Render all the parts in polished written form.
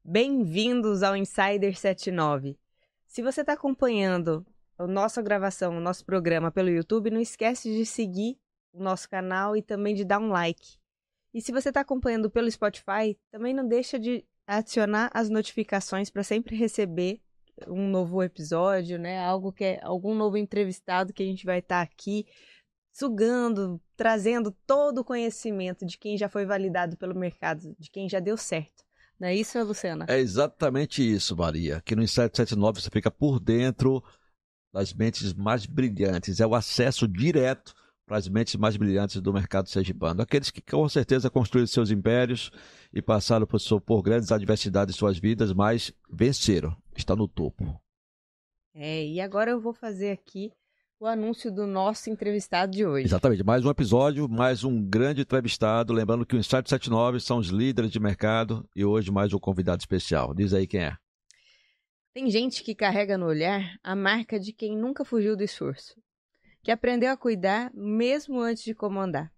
Bem-vindos ao Insider 79. Se você está acompanhando a nossa gravação, o nosso programa pelo YouTube, não esquece de seguir o nosso canal e também de dar um like. E se você está acompanhando pelo Spotify, também não deixa de adicionar as notificações para sempre receber um novo episódio, né? Algum novo entrevistado que a gente vai estar aqui sugando, trazendo todo o conhecimento de quem já foi validado pelo mercado, de quem já deu certo. Não é isso, Luciana? É exatamente isso, Maria. Aqui no Insider 79 você fica por dentro das mentes mais brilhantes. É o acesso direto para as mentes mais brilhantes do mercado sergipano. Aqueles que com certeza construíram seus impérios e passaram por grandes adversidades em suas vidas, mas venceram. Está no topo. E agora eu vou fazer aqui o anúncio do nosso entrevistado de hoje. Exatamente, mais um episódio, mais um grande entrevistado. Lembrando que o Insider 79 são os líderes de mercado e hoje mais um convidado especial. Diz aí quem é. Tem gente que carrega no olhar a marca de quem nunca fugiu do esforço, que aprendeu a cuidar mesmo antes de comandar,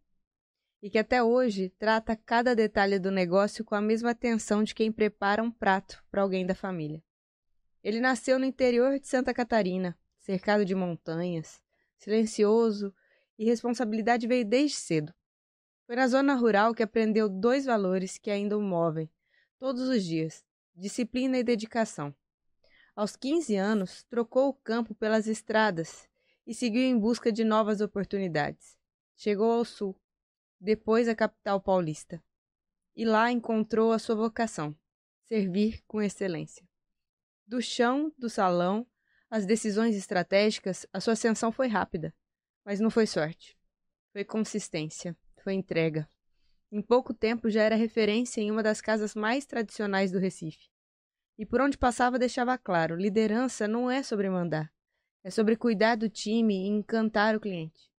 e que até hoje trata cada detalhe do negócio com a mesma atenção de quem prepara um prato para alguém da família. Ele nasceu no interior de Santa Catarina, cercado de montanhas, silencioso, e responsabilidade veio desde cedo. Foi na zona rural que aprendeu 2 valores que ainda o movem, todos os dias: disciplina e dedicação. Aos 15 anos, trocou o campo pelas estradas e seguiu em busca de novas oportunidades. Chegou ao sul, depois à capital paulista. E lá encontrou a sua vocação: servir com excelência. Do chão do salão, as decisões estratégicas, a sua ascensão foi rápida, mas não foi sorte. Foi consistência, foi entrega. Em pouco tempo já era referência em uma das casas mais tradicionais do Recife. E por onde passava deixava claro: liderança não é sobre mandar, é sobre cuidar do time e encantar o cliente.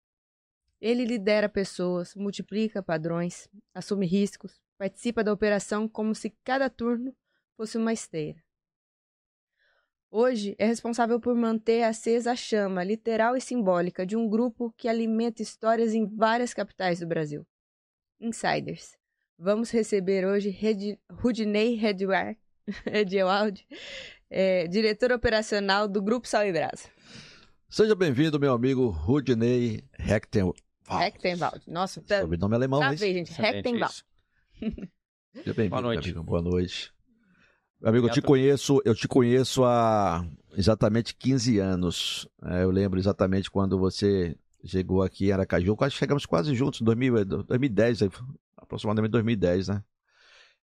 Ele lidera pessoas, multiplica padrões, assume riscos, participa da operação como se cada turno fosse uma esteira. Hoje é responsável por manter acesa a chama literal e simbólica de um grupo que alimenta histórias em várias capitais do Brasil. Insiders. Vamos receber hoje Rudinei Edewald, diretor operacional do Grupo Sal e Brasa. Seja bem-vindo, meu amigo Rudinei Rechtenwald. Nossa, sobrenome alemão, é isso? gente. Rechtenwald. Seja bem-vindo, Boa noite. Amigo. Boa noite. Meu amigo, eu te conheço há exatamente 15 anos. Eu lembro exatamente quando você chegou aqui em Aracaju. Chegamos quase juntos, em 2010, aproximadamente 2010, né?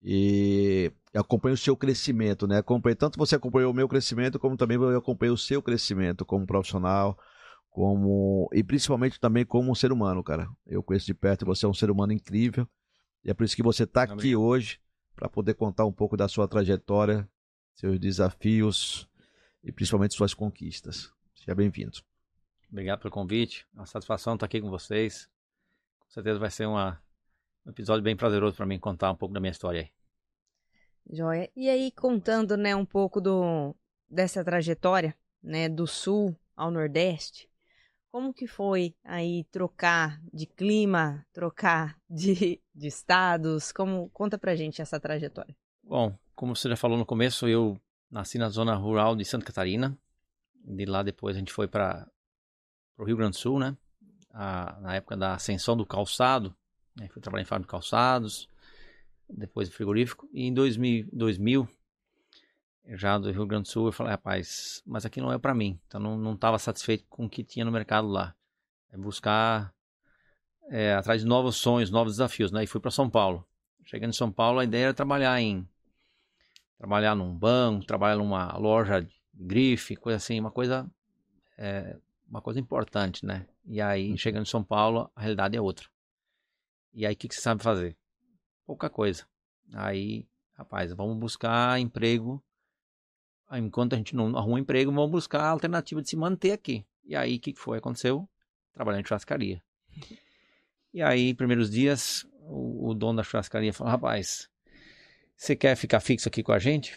E eu acompanho o seu crescimento, né? Tanto você acompanhou o meu crescimento, como também eu acompanhei o seu crescimento como profissional, e principalmente também como um ser humano, cara. Eu conheço de perto, você é um ser humano incrível. E é por isso que você está aqui hoje, para poder contar um pouco da sua trajetória, seus desafios e principalmente suas conquistas. Seja bem-vindo. Obrigado pelo convite. É uma satisfação estar aqui com vocês. Com certeza vai ser um episódio bem prazeroso para mim contar um pouco da minha história aí. Joia. E aí, contando, né, um pouco dessa trajetória, né, do sul ao nordeste, como que foi aí trocar de clima, trocar de estados? Conta pra gente essa trajetória. Bom, como você já falou no começo, eu nasci na zona rural de Santa Catarina. De lá depois a gente foi para o Rio Grande do Sul, né? Na época da ascensão do calçado, né? Fui trabalhar em fábrica de calçados, depois frigorífico. E em 2000, já do Rio Grande do Sul, eu falei: rapaz, mas aqui não é para mim. Então não estava satisfeito com o que tinha no mercado lá. É buscar atrás de novos sonhos, novos desafios, né? E fui para São Paulo. Chegando em São Paulo, a ideia era trabalhar num banco, trabalhar numa loja de grife, coisa assim, uma coisa importante, né? E aí, chegando em São Paulo, a realidade é outra. E aí, o que você sabe fazer? Pouca coisa. Aí, rapaz, vamos buscar emprego. Enquanto a gente não arruma emprego, vamos buscar a alternativa de se manter aqui. E aí, o que foi? Aconteceu? Trabalhando em churrascaria. E aí, primeiros dias, o dono da churrascaria falou: rapaz, você quer ficar fixo aqui com a gente?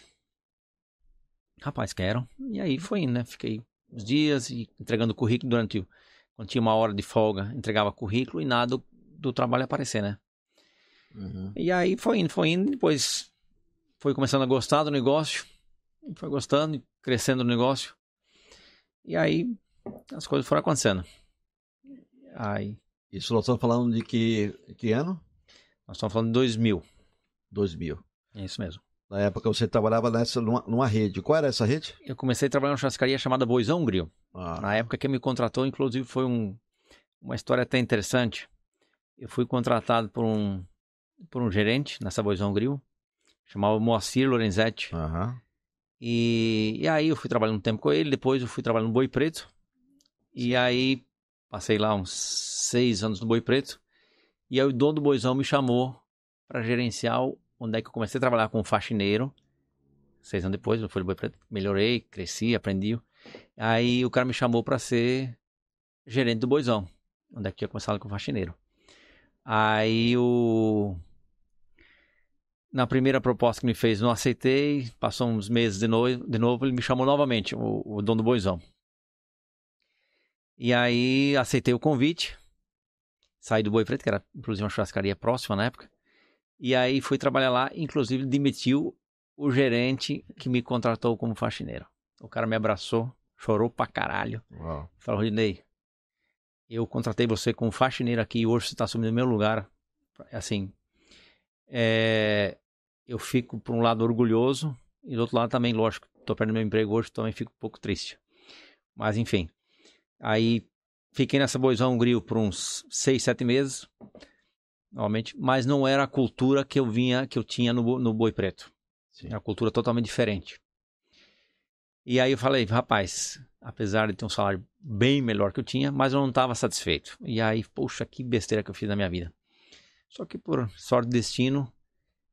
Rapaz, quero. E aí foi indo, né? Fiquei uns dias entregando currículo quando tinha uma hora de folga, entregava currículo e nada do trabalho aparecer, né? Uhum. E aí foi indo, depois foi começando a gostar do negócio, foi gostando, crescendo o negócio. E aí as coisas foram acontecendo. Aí, isso nós estamos falando de que ano? nós estamos falando de 2000. 2000. É isso mesmo. Na época você trabalhava numa rede. Qual era essa rede? Eu comecei a trabalhar numa churrascaria chamada Boizão Grill. Ah. Na época que me contratou, inclusive, foi uma história até interessante. Eu fui contratado por um gerente nessa Boizão Grill, chamava Moacir Lorenzetti. Aham. E aí eu fui trabalhando um tempo com ele, depois eu fui trabalhando no Boi Preto. E aí passei lá uns 6 anos no Boi Preto. E aí o dono do Boizão me chamou para gerenciar onde é que eu comecei a trabalhar com faxineiro. 6 anos depois, eu fui no Boi Preto, melhorei, cresci, aprendi. Aí o cara me chamou para ser gerente do Boizão, onde é que eu tinha começado com faxineiro. Aí na primeira proposta que me fez, não aceitei. Passou uns meses de novo, ele me chamou novamente, o dono do Boizão. E aí aceitei o convite, saí do Boi Preto, que era inclusive uma churrascaria próxima na época. E aí fui trabalhar lá, inclusive demitiu o gerente que me contratou como faxineiro. O cara me abraçou, chorou pra caralho. Uau. Falou: Rodinei, eu contratei você como faxineiro aqui e hoje você tá assumindo o meu lugar. Assim, eu fico, por um lado, orgulhoso e do outro lado também, lógico, tô perdendo meu emprego hoje, também fico um pouco triste. Mas, enfim, aí fiquei nessa Boizão Grill por uns 6, 7 meses, normalmente, mas não era a cultura que eu tinha no Boi Preto. Sim. Era uma cultura totalmente diferente. E aí eu falei: rapaz, apesar de ter um salário bem melhor que eu tinha, mas eu não estava satisfeito. E aí, poxa, que besteira que eu fiz na minha vida. Só que por sorte do destino,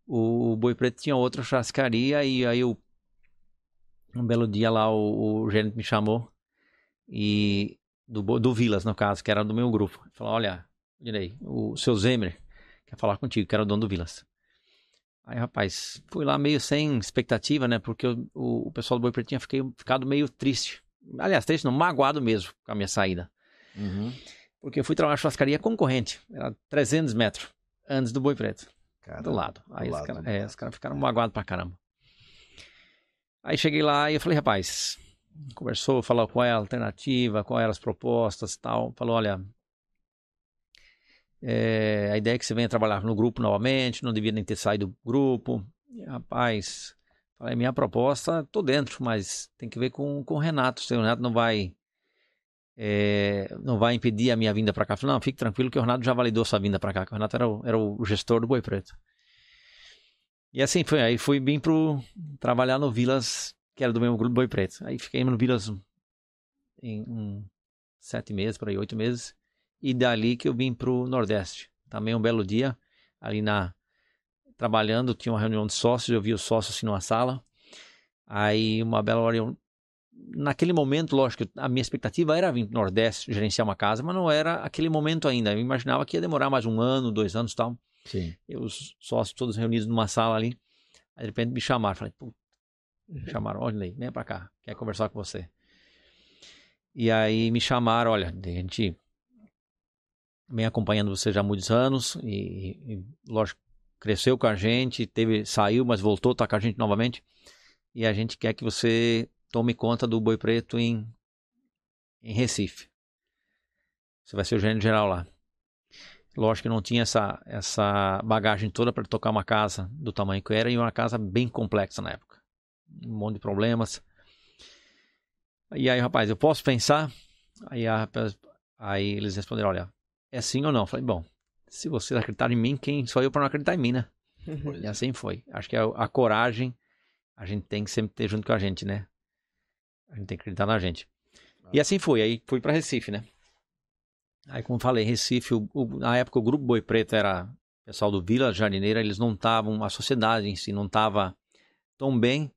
o Boi Preto tinha outra churrascaria e aí um belo dia lá o gerente me chamou, e do Vilas, no caso, que era do meu grupo. Ele falou: olha, Direi, o seu Zemer quer falar contigo, que era o dono do Vilas. Aí, rapaz, fui lá meio sem expectativa, né? Porque o pessoal do Boi Preto tinha ficado meio triste. Aliás, triste não, magoado mesmo com a minha saída. Uhum. Porque eu fui trabalhar na churrascaria concorrente. Era 300 metros antes do Boi Preto. Caramba, do lado. Aí do os lado, caras ficaram magoados pra caramba. Aí cheguei lá e eu falei: rapaz, conversou, falou qual é a alternativa, qual eram as propostas e tal. Falou: olha, a ideia é que você venha trabalhar no grupo novamente, não devia nem ter saído do grupo. E, rapaz, falei: minha proposta, tô dentro, mas tem que ver com o Renato. Se o Renato não vai impedir a minha vinda para cá. Falei: não, fique tranquilo que o Renato já validou sua vinda para cá, que o Renato era o gestor do Boi Preto. E assim foi. Aí fui bem trabalhar no Vilas, que era do mesmo grupo Boi Preto. Aí fiquei no Vilas em 7 meses, por aí, 8 meses. E dali que eu vim pro Nordeste. Também um belo dia, ali trabalhando, tinha uma reunião de sócios, eu vi os sócios assim numa sala. Aí uma bela hora naquele momento, lógico, a minha expectativa era vir pro Nordeste, gerenciar uma casa, mas não era aquele momento ainda. Eu imaginava que ia demorar mais 1 ano, 2 anos e tal. Sim. E os sócios todos reunidos numa sala ali. Aí de repente me chamaram. Falei: pô, me chamaram: olha, vem pra cá, quer conversar com você. E aí me chamaram: olha, a gente vem acompanhando você já há muitos anos e lógico, cresceu com a gente, saiu, mas voltou, tá com a gente novamente. E a gente quer que você tome conta do Boi Preto em Recife. Você vai ser o gerente geral lá. Lógico que não tinha essa bagagem toda para tocar uma casa do tamanho que era, e uma casa bem complexa na época. Um monte de problemas. E aí, rapaz, eu posso pensar? Aí eles responderam: olha, é sim ou não? Eu falei: bom, se vocês acreditarem em mim, quem sou eu para não acreditar em mim, né? E assim foi. Acho que a coragem a gente tem que sempre ter junto com a gente, né? A gente tem que acreditar na gente. E assim foi. Aí fui para Recife, né? Aí, como falei, Recife, na época o grupo Boi Preto era o pessoal do Vila Jardineira, eles não estavam, a sociedade em si não estava tão bem.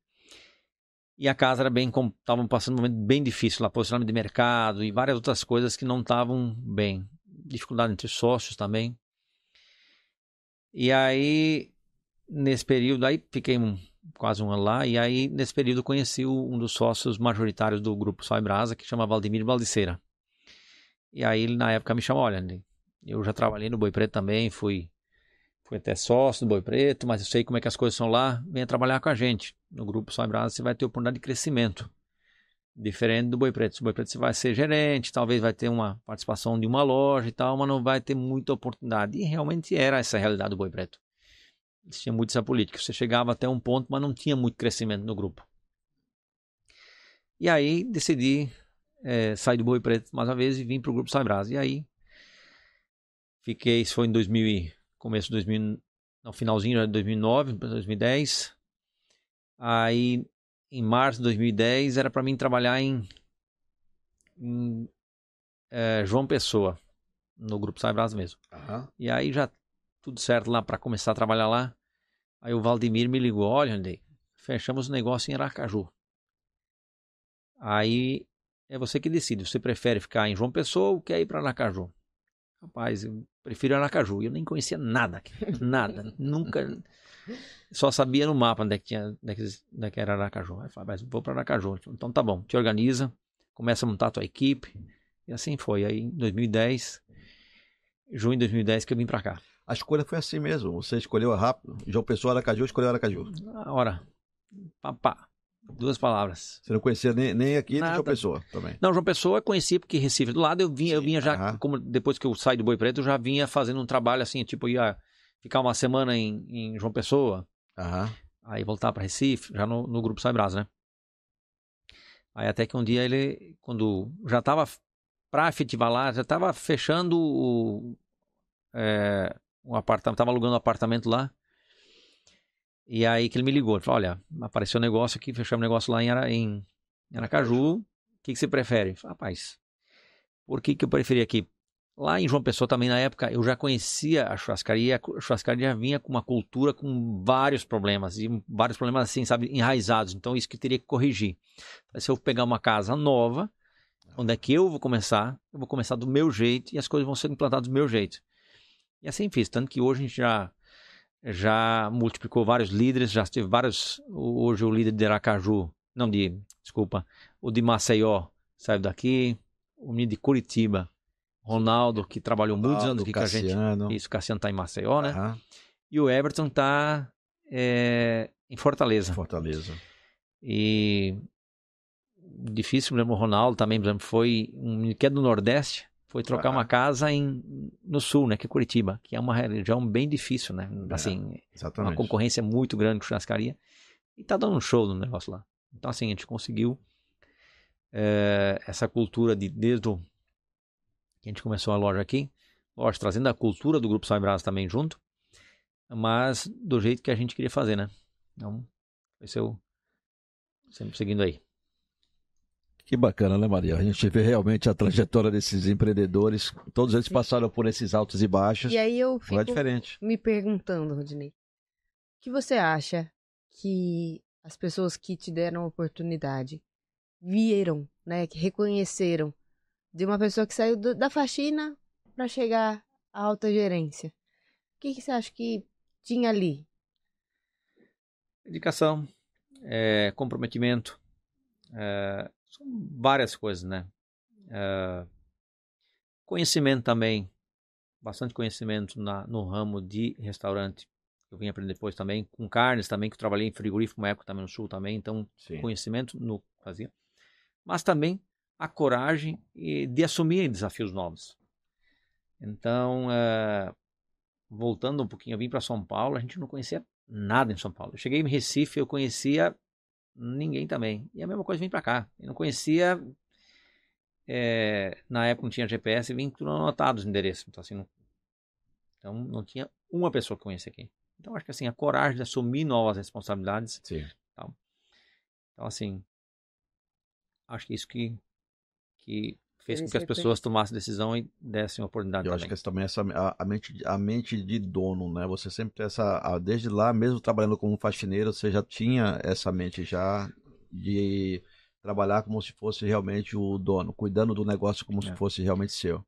E a casa estavam passando um momento bem difícil lá, posicionamento de mercado e várias outras coisas que não estavam bem. Dificuldade entre sócios também. E aí, nesse período, aí fiquei quase 1 ano lá, e aí nesse período conheci um dos sócios majoritários do grupo Sal e Brasa, que chama Valdemir Baldiceira. E aí ele na época me chamou: olha, eu já trabalhei no Boi Preto também, fui fui até sócio do Boi Preto, mas eu sei como é que as coisas são lá, venha trabalhar com a gente. No Grupo Soy Brasa você vai ter oportunidade de crescimento, diferente do Boi Preto. O Boi Preto você vai ser gerente, talvez vai ter uma participação de uma loja e tal, mas não vai ter muita oportunidade. E realmente era essa a realidade do Boi Preto. Tinha muito essa política, você chegava até um ponto, mas não tinha muito crescimento no grupo. E aí decidi sair do Boi Preto mais uma vez e vim para o Grupo Soy Brasa. E aí fiquei, isso foi em 2000, começo de 2000, no finalzinho de 2009, 2010. Aí em março de 2010 era para mim trabalhar em João Pessoa, no Grupo Soy Brasa mesmo. Uhum. E aí já tudo certo lá para começar a trabalhar lá. Aí o Valdemir me ligou, olha, Andrei, fechamos o negócio em Aracaju. Aí é você que decide, você prefere ficar em João Pessoa ou quer ir para Aracaju? Rapaz, eu prefiro Aracaju. Eu nem conhecia nada, nada, nunca, só sabia no mapa onde é que era Aracaju. Aí eu falei, mas vou para Aracaju. Então tá bom, te organiza, começa a montar a tua equipe. E assim foi. Aí em 2010, junho de 2010 que eu vim para cá. A escolha foi assim mesmo, você escolheu rápido. João Pessoa, Aracaju, escolheu Aracaju. Na hora, papá. 2 palavras. Você não conhecia nem aqui, nem Nada. João Pessoa também. Não, João Pessoa eu conhecia porque Recife do lado, eu vinha já, como depois que eu saí do Boi Preto, eu já vinha fazendo um trabalho assim, tipo, ia ficar uma semana em João Pessoa, aí voltar para Recife, já no Grupo Soy Brasa, né? Aí até que um dia ele, quando já estava para efetivar lá, já estava fechando o apartamento, estava alugando um apartamento lá. E aí que ele me ligou, ele falou, olha, apareceu um negócio aqui, fechamos um negócio lá em Aracaju, o que você prefere? Eu falei, rapaz, por que eu preferi aqui? Lá em João Pessoa também, na época, eu já conhecia a churrascaria já vinha com uma cultura com vários problemas, e vários problemas assim, sabe, enraizados, então isso que teria que corrigir. Se eu pegar uma casa nova, onde é que eu vou começar do meu jeito, e as coisas vão ser implantadas do meu jeito. E assim fiz, tanto que hoje a gente já multiplicou vários líderes, já teve vários, hoje o líder de Aracaju, o de Maceió saiu daqui, o menino de Curitiba, Ronaldo, que trabalhou muitos anos aqui com a gente. Isso, Cassiano tá em Maceió, né? E o Everton tá em Fortaleza. E difícil, lembro, o Ronaldo também, por exemplo, foi um menino que é do Nordeste, foi trocar uma casa no sul, né, que é Curitiba, que é uma região bem difícil, né, assim, uma concorrência muito grande com churrascaria, e tá dando um show no negócio lá. Então, assim, a gente conseguiu essa cultura desde o que a gente começou a loja aqui, lógico, trazendo a cultura do Grupo Soy Brasa também junto, mas do jeito que a gente queria fazer, né. Então, esse eu sempre seguindo aí. Que bacana, né, Maria? A gente vê realmente a trajetória desses empreendedores. Todos eles passaram por esses altos e baixos. E aí eu fico diferente. me perguntando, Rodinei, o que você acha que as pessoas que te deram a oportunidade viram, né, que reconheceram de uma pessoa que saiu da faxina para chegar à alta gerência? O que você acha que tinha ali? Dedicação, comprometimento, são várias coisas, né? Conhecimento também, bastante conhecimento no ramo de restaurante. Eu vim aprender depois também, com carnes também, que eu trabalhei em frigorífico uma época também no sul também, então conhecimento no fazia. Mas também a coragem de assumir desafios novos. Então, voltando um pouquinho, eu vim para São Paulo, a gente não conhecia nada em São Paulo. Eu cheguei em Recife, eu conhecia ninguém também. E a mesma coisa vim para cá. Eu não conhecia, na época não tinha GPS, vim tudo anotado os endereços. Então não tinha uma pessoa que conhecia aqui. Então acho que assim, a coragem de assumir novas responsabilidades. Sim. Então assim, acho que isso que fez com que as pessoas tomassem decisão e dessem oportunidade. Eu acho que também a mente de dono, né? Você sempre tem desde lá, mesmo trabalhando como faxineiro, você já tinha essa mente já de trabalhar como se fosse realmente o dono, cuidando do negócio como se fosse realmente seu.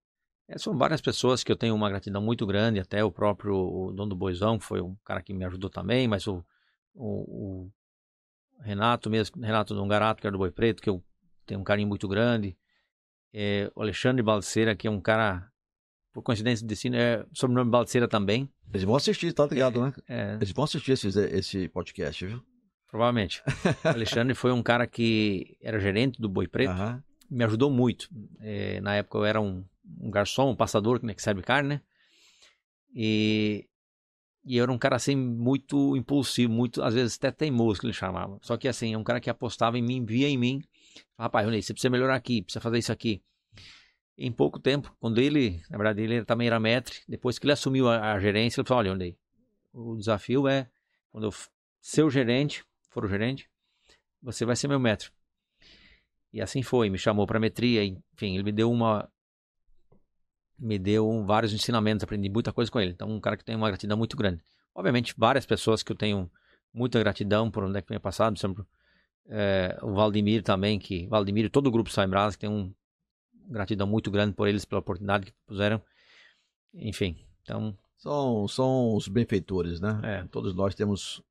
São várias pessoas que eu tenho uma gratidão muito grande, até o próprio dono do Boizão, que foi um cara que me ajudou também, mas o Renato mesmo, Renato Dongarato, que era do Boi Preto, que eu tenho um carinho muito grande. O Alexandre Balseira, que é um cara por coincidência do destino, é sobrenome Balseira também. Eles vão assistir, tá ligado, né? Eles vão assistir esse podcast, viu? Provavelmente. O Alexandre foi um cara que era gerente do Boi Preto, me ajudou muito. Na época eu era um garçom, um passador, que serve carne, né? E eu era um cara assim muito impulsivo, muito, às vezes até teimoso, que ele chamava. Só que assim, é um cara que apostava em mim, via em mim. Rapaz, Rony, você precisa melhorar aqui, precisa fazer isso aqui. Em pouco tempo, quando ele, na verdade, ele também era maître, depois que ele assumiu a gerência, ele falou, olha, Rony, o desafio é, quando eu ser o gerente, for o gerente, você vai ser meu maître. E assim foi, me chamou para metria, enfim, ele me deu vários ensinamentos, aprendi muita coisa com ele. Então, um cara que tem uma gratidão muito grande. Obviamente, várias pessoas que eu tenho muita gratidão por onde é que tenha passado, sempre, o Valdemir também, Valdemir e todo o grupo Saimbrasa, que tem uma gratidão muito grande por eles, pela oportunidade que puseram. Enfim, então... São os benfeitores, né? Todos nós temos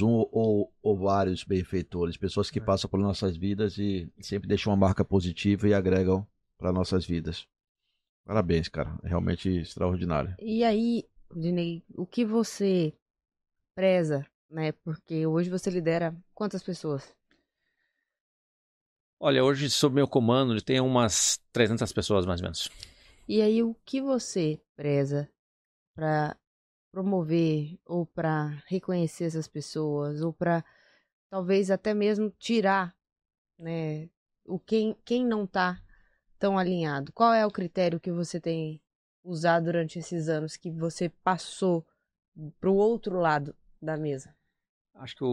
um ou vários benfeitores, pessoas que passam por nossas vidas e sempre deixam uma marca positiva e agregam para nossas vidas. Parabéns, cara. É realmente extraordinário. E aí, Dinei, o que você preza, né? Porque hoje você lidera quantas pessoas? Olha, hoje sob meu comando tem umas 300 pessoas mais ou menos. E aí, o que você preza para promover ou para reconhecer essas pessoas ou para talvez até mesmo tirar, né, quem não está tão alinhado? Qual é o critério que você tem usado durante esses anos que você passou para o outro lado da mesa? Acho que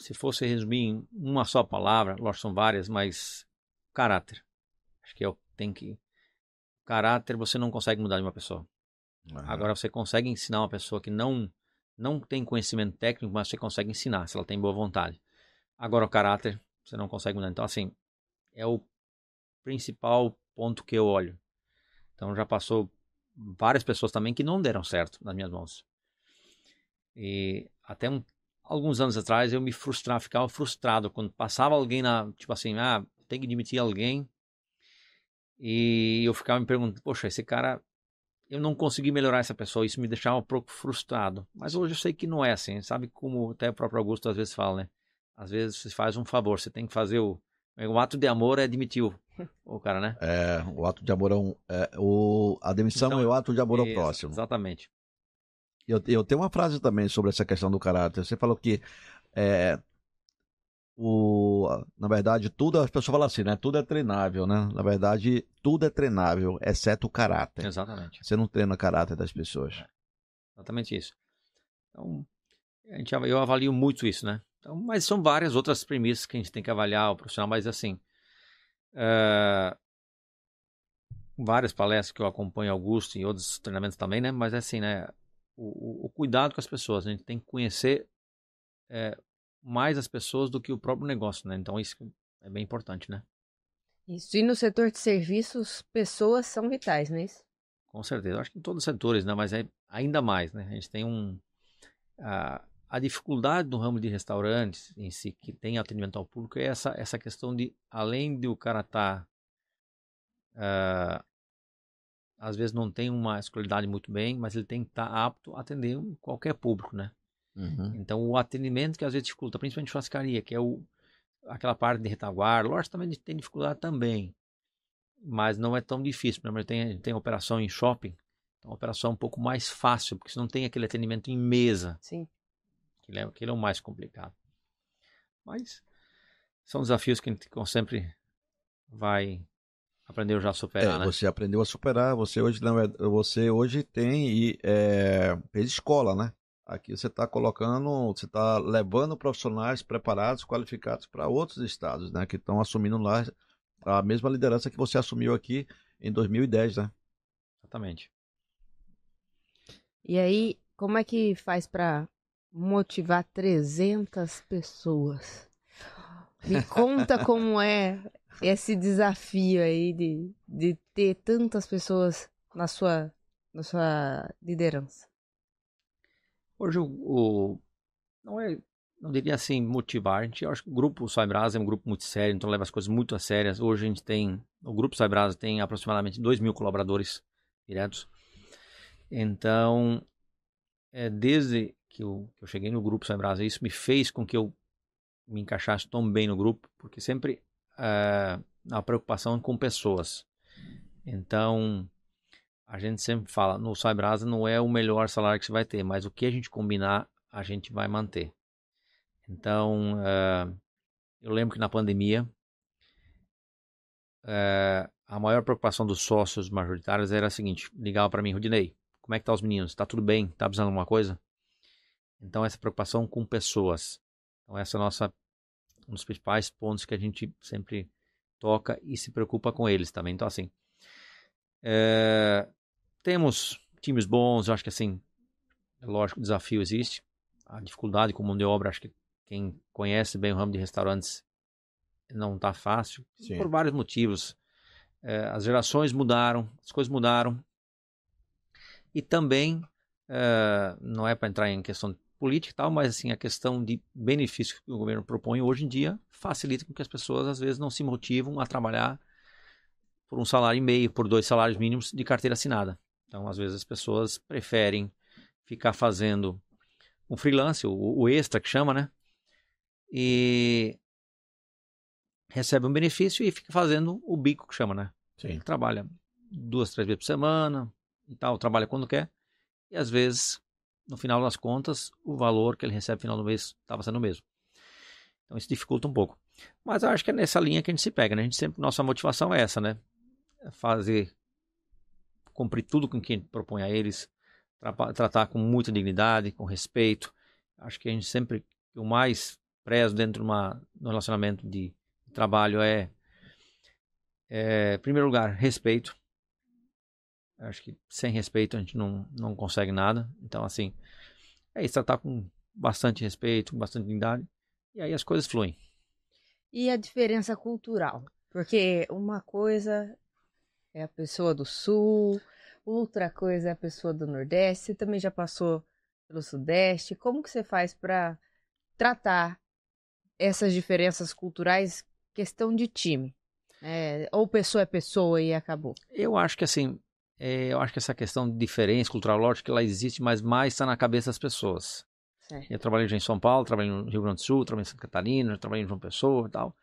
se fosse resumir em uma só palavra, lógico, são várias, mas caráter. Acho que caráter você não consegue mudar de uma pessoa. Agora você consegue ensinar uma pessoa que não tem conhecimento técnico, mas você consegue ensinar, se ela tem boa vontade. Agora o caráter você não consegue mudar. Então, assim, é o principal ponto que eu olho. Então já passou várias pessoas também que não deram certo nas minhas mãos. E até alguns anos atrás eu ficava frustrado quando passava alguém tipo assim, tem que demitir alguém. E eu ficava me perguntando, poxa, esse cara, eu não consegui melhorar essa pessoa, isso me deixava um pouco frustrado. Mas hoje eu sei que não é assim, sabe como até o próprio Augusto às vezes fala, né? Às vezes você faz um favor, você tem que fazer o ato de amor é demitir o cara, né? O ato de amor a demissão então, é o ato de amor ao próximo. Exatamente. Eu tenho uma frase também sobre essa questão do caráter. Você falou que na verdade, tudo, as pessoas falam assim, né? Tudo é treinável, né? Na verdade, tudo é treinável, exceto o caráter. Exatamente. Você não treina o caráter das pessoas. Exatamente isso. Então, eu avalio muito isso, né? Então, mas são várias outras premissas que a gente tem que avaliar o profissional, mas assim, várias palestras que eu acompanho, Augusto, e outros treinamentos também, né? Mas assim, né? O cuidado com as pessoas, a gente tem que conhecer mais as pessoas do que o próprio negócio, né? Então isso é bem importante, né? Isso. E no setor de serviços, pessoas são vitais, não é isso? Com certeza. Eu acho que em todos os setores, né? Mas ainda mais, né? A gente tem a dificuldade no ramo de restaurantes em si, que tem atendimento ao público, é essa questão de, além de o cara estar às vezes não tem uma escolaridade muito bem, mas ele tem que estar apto a atender qualquer público, né? Uhum. Então o atendimento que às vezes dificulta, principalmente churrascaria, que é aquela parte de retaguarda, lógico também tem dificuldade também, mas não é tão difícil. Primeiro tem operação em shopping, então a operação é um pouco mais fácil, porque você não tem aquele atendimento em mesa. Sim. Que é o mais complicado. Mas são desafios que a gente sempre vai aprender já a superar, né? Você aprendeu a superar, você hoje tem e fez escola, né? Aqui você está levando profissionais preparados, qualificados para outros estados, né? Que estão assumindo lá a mesma liderança que você assumiu aqui em 2010, né? Exatamente. E aí, como é que faz para motivar 300 pessoas? Me conta como é esse desafio aí de ter tantas pessoas na sua liderança. Hoje não é não diria assim, motivar. Eu acho que o Grupo Soy Brasa é um grupo muito sério, então leva as coisas muito a sérias. Hoje a gente tem, o Grupo Soy Brasa tem aproximadamente 2.000 colaboradores diretos. Então, desde que eu cheguei no Grupo Soy Brasa, isso me fez com que eu me encaixasse tão bem no grupo, porque sempre a preocupação com pessoas. Então, a gente sempre fala, no Soy Brasa não é o melhor salário que você vai ter, mas o que a gente combinar, a gente vai manter. Então, eu lembro que na pandemia, a maior preocupação dos sócios majoritários era a seguinte, ligava para mim, Rudinei, como é que tá os meninos? Tá tudo bem? Tá precisando de alguma coisa? Então, essa preocupação com pessoas. Então, essa é um dos principais pontos que a gente sempre toca e se preocupa com eles também. Então, assim, temos times bons, eu acho que assim, é lógico, o desafio existe. A dificuldade com mão de obra, acho que quem conhece bem o ramo de restaurantes não está fácil, Sim. por vários motivos. As gerações mudaram, as coisas mudaram. E também, não é para entrar em questão política e tal, mas assim, a questão de benefícios que o governo propõe hoje em dia facilita com que as pessoas às vezes não se motivam a trabalhar por 1,5 salário, por 2 salários mínimos de carteira assinada. Então, às vezes as pessoas preferem ficar fazendo um freelance, o extra que chama, né? E recebe um benefício e fica fazendo o bico que chama, né? Sim. Ele trabalha 2, 3 vezes por semana e tal, trabalha quando quer. E às vezes, no final das contas, o valor que ele recebe no final do mês estava sendo o mesmo. Então isso dificulta um pouco. Mas eu acho que é nessa linha que a gente se pega, né? A gente sempre, nossa motivação é essa, né? Cumprir tudo com que a gente propõe a eles, tratar com muita dignidade, com respeito. Acho que a gente sempre, o mais prezo dentro do relacionamento de trabalho em primeiro lugar, respeito. Acho que sem respeito a gente não consegue nada. Então, assim, é isso, tratar com bastante respeito, com bastante dignidade, e aí as coisas fluem. E a diferença cultural? Porque uma coisa é a pessoa do Sul, outra coisa é a pessoa do Nordeste, você também já passou pelo Sudeste. Como que você faz para tratar essas diferenças culturais, questão de time? Ou pessoa é pessoa e acabou? Eu acho que assim, essa questão de diferença cultural, lógico que ela existe, mas mais está na cabeça das pessoas. Certo. Eu trabalhei já em São Paulo, trabalhei no Rio Grande do Sul, trabalhei em Santa Catarina, trabalhei em João Pessoa e tal.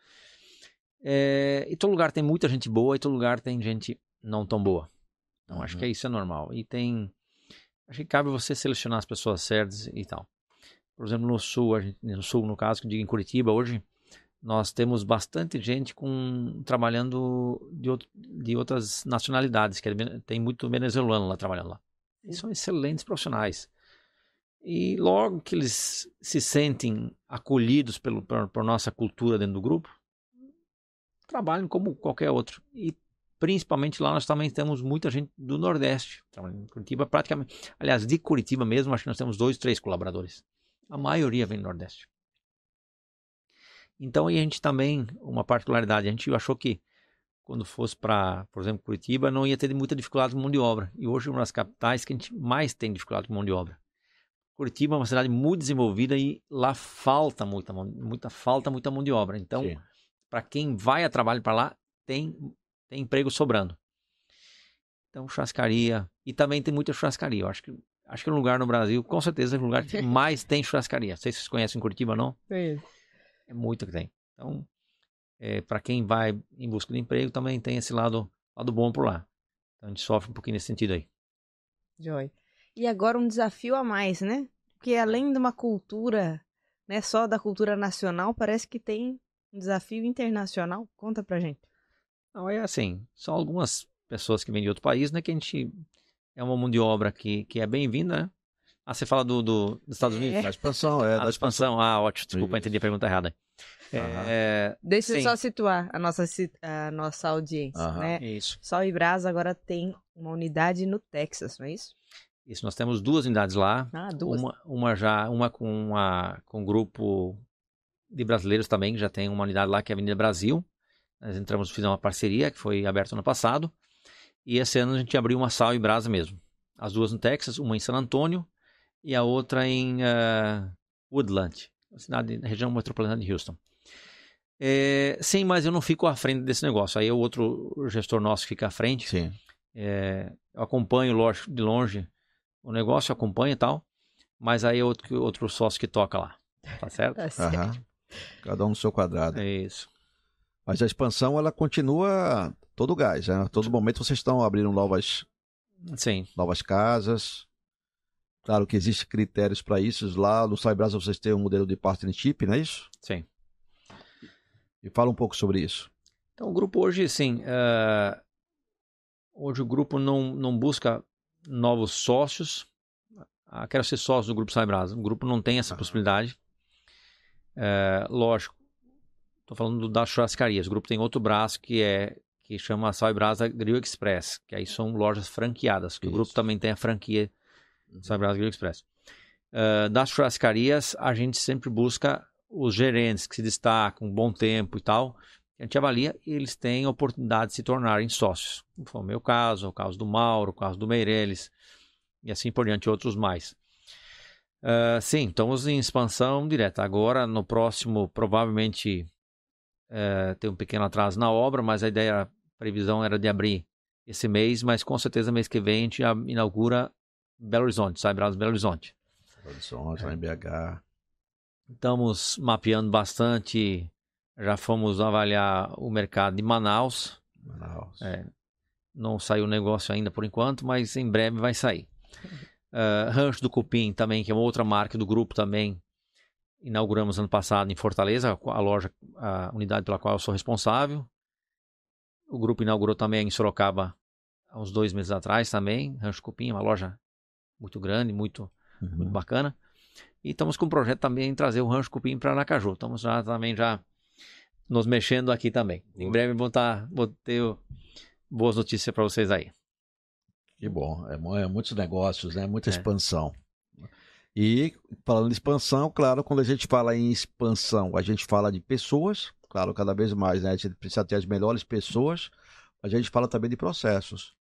E todo lugar tem muita gente boa e todo lugar tem gente não tão boa. Então acho que isso é normal. E acho que cabe você selecionar as pessoas certas e tal. Por exemplo, no Sul, no caso, que eu digo em Curitiba, hoje, nós temos bastante gente trabalhando de outras nacionalidades, que tem muito venezuelano lá trabalhando lá. Eles são excelentes profissionais. E logo que eles se sentem acolhidos por nossa cultura dentro do grupo, trabalham como qualquer outro. E principalmente lá nós também temos muita gente do Nordeste. Em Curitiba, praticamente. Aliás, de Curitiba mesmo, acho que nós temos 2, 3 colaboradores. A maioria vem do Nordeste. Então, aí a gente também, uma particularidade, a gente achou que quando fosse para, por exemplo, Curitiba, não ia ter muita dificuldade com mão de obra. E hoje é uma das capitais que a gente mais tem dificuldade com mão de obra. Curitiba é uma cidade muito desenvolvida e lá falta muita mão de obra. Então, para quem vai a trabalho para lá, tem emprego sobrando. Então, churrascaria. E também tem muita churrascaria. Eu acho que é um lugar no Brasil, com certeza, é um lugar que mais tem churrascaria. Não sei se vocês conhecem Curitiba, não? É muito que tem. Então, para quem vai em busca de emprego, também tem esse lado bom por lá. Então, a gente sofre um pouquinho nesse sentido aí. Joy. E agora um desafio a mais, né? Porque além de uma cultura, né, só da cultura nacional, parece que tem um desafio internacional. Conta pra gente. Não, é assim, são algumas pessoas que vêm de outro país, né, que a gente é uma mão de obra que é bem-vinda, né? Você fala dos Estados Unidos? Da expansão, da expansão. Ótimo, desculpa, entendi a pergunta errada. Deixa eu só situar a nossa audiência, né? Isso. Soy Brasa agora tem uma unidade no Texas, não é isso? Isso, nós temos 2 unidades lá. 2. Uma com um grupo de brasileiros também, que já tem uma unidade lá, que é a Avenida Brasil. Nós fizemos uma parceria, que foi aberta ano passado. E esse ano a gente abriu uma Soy Brasa mesmo. As 2 no Texas, uma em San Antônio e a outra em Woodland. cidade, região metropolitana de Houston. Sim, mas eu não fico à frente desse negócio. Aí é o outro gestor nosso que fica à frente. Sim. Eu acompanho, lógico, de longe o negócio, acompanho e tal, mas aí é outro sócio que toca lá. Tá certo? Tá certo. Cada um no seu quadrado. É isso. Mas a expansão, ela continua todo gás, né? A todo momento vocês estão abrindo novas casas. Claro que existem critérios para isso. Lá no Cybrasa vocês têm um modelo de partnership, não é isso? Sim. E fala um pouco sobre isso. Então o grupo hoje, sim, hoje o grupo não busca novos sócios. Quero ser sócio do grupo Cybrasa. O grupo não tem essa possibilidade. Lógico, estou falando das churrascarias. O grupo tem outro braço que chama Cybrasa Grill Express, que aí são lojas franqueadas. O grupo também tem a franquia Cybrasa Grill Express. Das churrascarias, a gente sempre busca os gerentes que se destacam, bom tempo e tal. A gente avalia e eles têm a oportunidade de se tornarem sócios. Foi o meu caso, o caso do Mauro, o caso do Meirelles e assim por diante, outros mais. Sim, estamos em expansão direta. Agora, no próximo, provavelmente tem um pequeno atraso na obra, mas a previsão era de abrir esse mês, mas com certeza mês que vem a gente inaugura Belo Horizonte, Cybrasa Belo Horizonte. Belo Horizonte, lá em BH. Estamos mapeando bastante, já fomos avaliar o mercado de Manaus. Não saiu o negócio ainda por enquanto, mas em breve vai sair. Rancho do Cupim também, que é uma outra marca do grupo também, inauguramos ano passado em Fortaleza, a unidade pela qual eu sou responsável. O grupo inaugurou também em Sorocaba há uns 2 meses atrás também, Rancho do Cupim, uma loja muito grande, muito bacana. E estamos com um projeto também em trazer o Rancho Cupim para Aracaju. Estamos já nos mexendo aqui também. Em breve vou ter boas notícias para vocês aí. Que bom. É muitos negócios, né? Muita expansão. E falando de expansão, claro, quando a gente fala em expansão, a gente fala de pessoas, claro, cada vez mais, né? A gente precisa ter as melhores pessoas. A gente fala também de processos.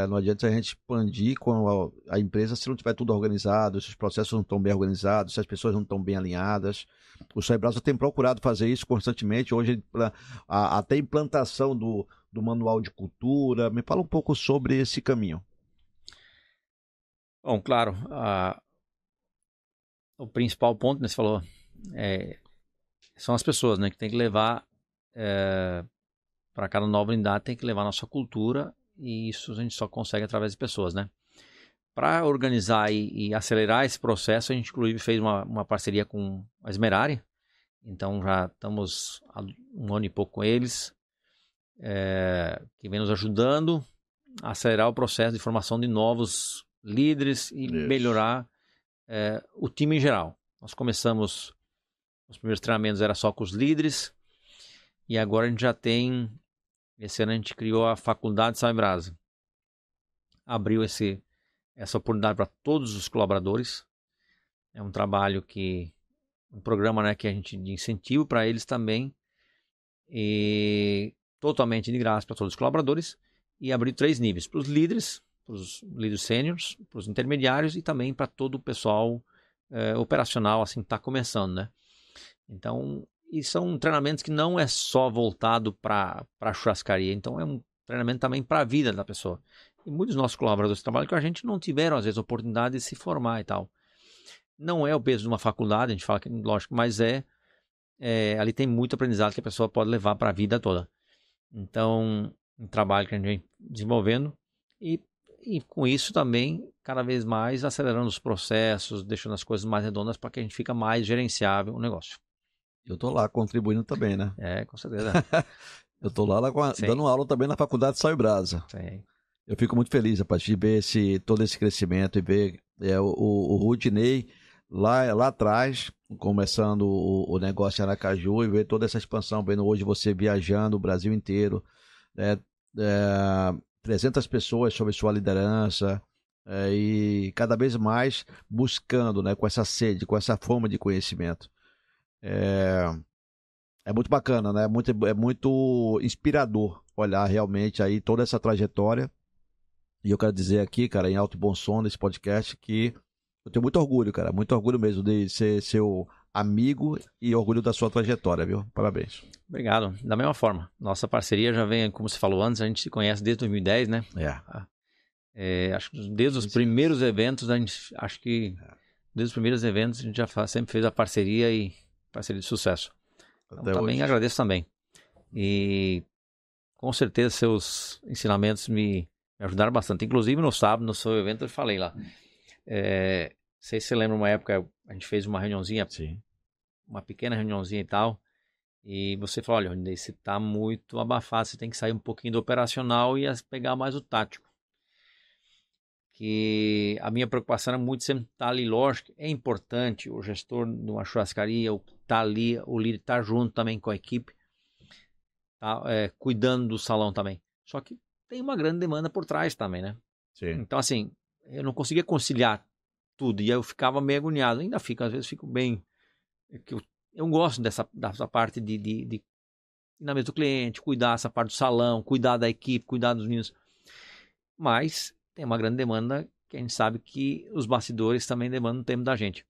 Não adianta a gente expandir com a empresa se não tiver tudo organizado, se os processos não estão bem organizados, se as pessoas não estão bem alinhadas. O Cybrasa tem procurado fazer isso constantemente. Hoje, até a implantação do manual de cultura. Me fala um pouco sobre esse caminho. Bom, claro, o principal ponto, né, você falou, são as pessoas, né, que tem que levar para cada nova unidade, tem que levar a nossa cultura. E isso a gente só consegue através de pessoas, né? Para organizar e acelerar esse processo, a gente inclusive fez uma parceria com a Esmerari. Então já estamos há 1 ano e pouco com eles, que vem nos ajudando a acelerar o processo de formação de novos líderes e melhorar o time em geral. Nós começamos, os primeiros treinamentos era só com os líderes, e agora a gente já tem... Esse ano a gente criou a Faculdade Cybrasa. Abriu essa oportunidade para todos os colaboradores. É um trabalho um programa, né, que a gente de incentivo para eles também. E totalmente de graça para todos os colaboradores. E abriu 3 níveis. Para os líderes sêniores, para os intermediários e também para todo o pessoal operacional, assim, que está começando, né? Então... E são treinamentos que não é só voltado para a churrascaria. Então, é um treinamento também para a vida da pessoa. E muitos dos nossos colaboradores que trabalham com a gente não tiveram, às vezes, a oportunidade de se formar e tal. Não é o peso de uma faculdade, a gente fala que, lógico, mas ali tem muito aprendizado que a pessoa pode levar para a vida toda. Então, um trabalho que a gente vem desenvolvendo e com isso também, cada vez mais, acelerando os processos, deixando as coisas mais redondas para que a gente fique mais gerenciável o negócio. Eu tô lá contribuindo também, né? Com certeza. Eu tô lá dando aula também na Faculdade Cybrasa. Sim. Eu fico muito feliz, rapaz, de ver todo esse crescimento e ver o Rudinei lá atrás, começando o negócio em Aracaju, e ver toda essa expansão, vendo hoje você viajando o Brasil inteiro, 300 pessoas sob sua liderança, e cada vez mais buscando, né, com essa sede, com essa fome de conhecimento. É muito bacana, né? É muito inspirador olhar realmente aí toda essa trajetória. E eu quero dizer aqui, cara, em alto e bom som nesse podcast, que eu tenho muito orgulho, cara, muito orgulho mesmo de ser seu amigo e orgulho da sua trajetória, viu? Parabéns. Obrigado. Da mesma forma, nossa parceria já vem, como você falou antes, a gente se conhece desde 2010, né? Acho que desde os primeiros eventos, a gente já sempre fez a parceria e parceria de sucesso. Então, também agradeço também. E com certeza seus ensinamentos me ajudaram bastante. Inclusive no sábado, no seu evento, eu falei lá. Não sei se você lembra uma época, a gente fez uma reuniãozinha, sim, uma pequena reuniãozinha e tal. E você falou, olha, Rondinei, você está muito abafado, você tem que sair um pouquinho do operacional e pegar mais o tático. Que a minha preocupação era muito sempre estar ali, lógico, é importante o gestor de uma churrascaria, o tá ali, o líder tá junto também com a equipe, tá, cuidando do salão também. Só que tem uma grande demanda por trás também, né? sim. Então, assim, eu não conseguia conciliar tudo e aí eu ficava meio agoniado. Ainda fico, às vezes fico bem... Eu gosto dessa parte de na mesa do cliente, cuidar dessa parte do salão, cuidar da equipe, cuidar dos meninos. Mas tem uma grande demanda que a gente sabe que os bastidores também demandam tempo da gente.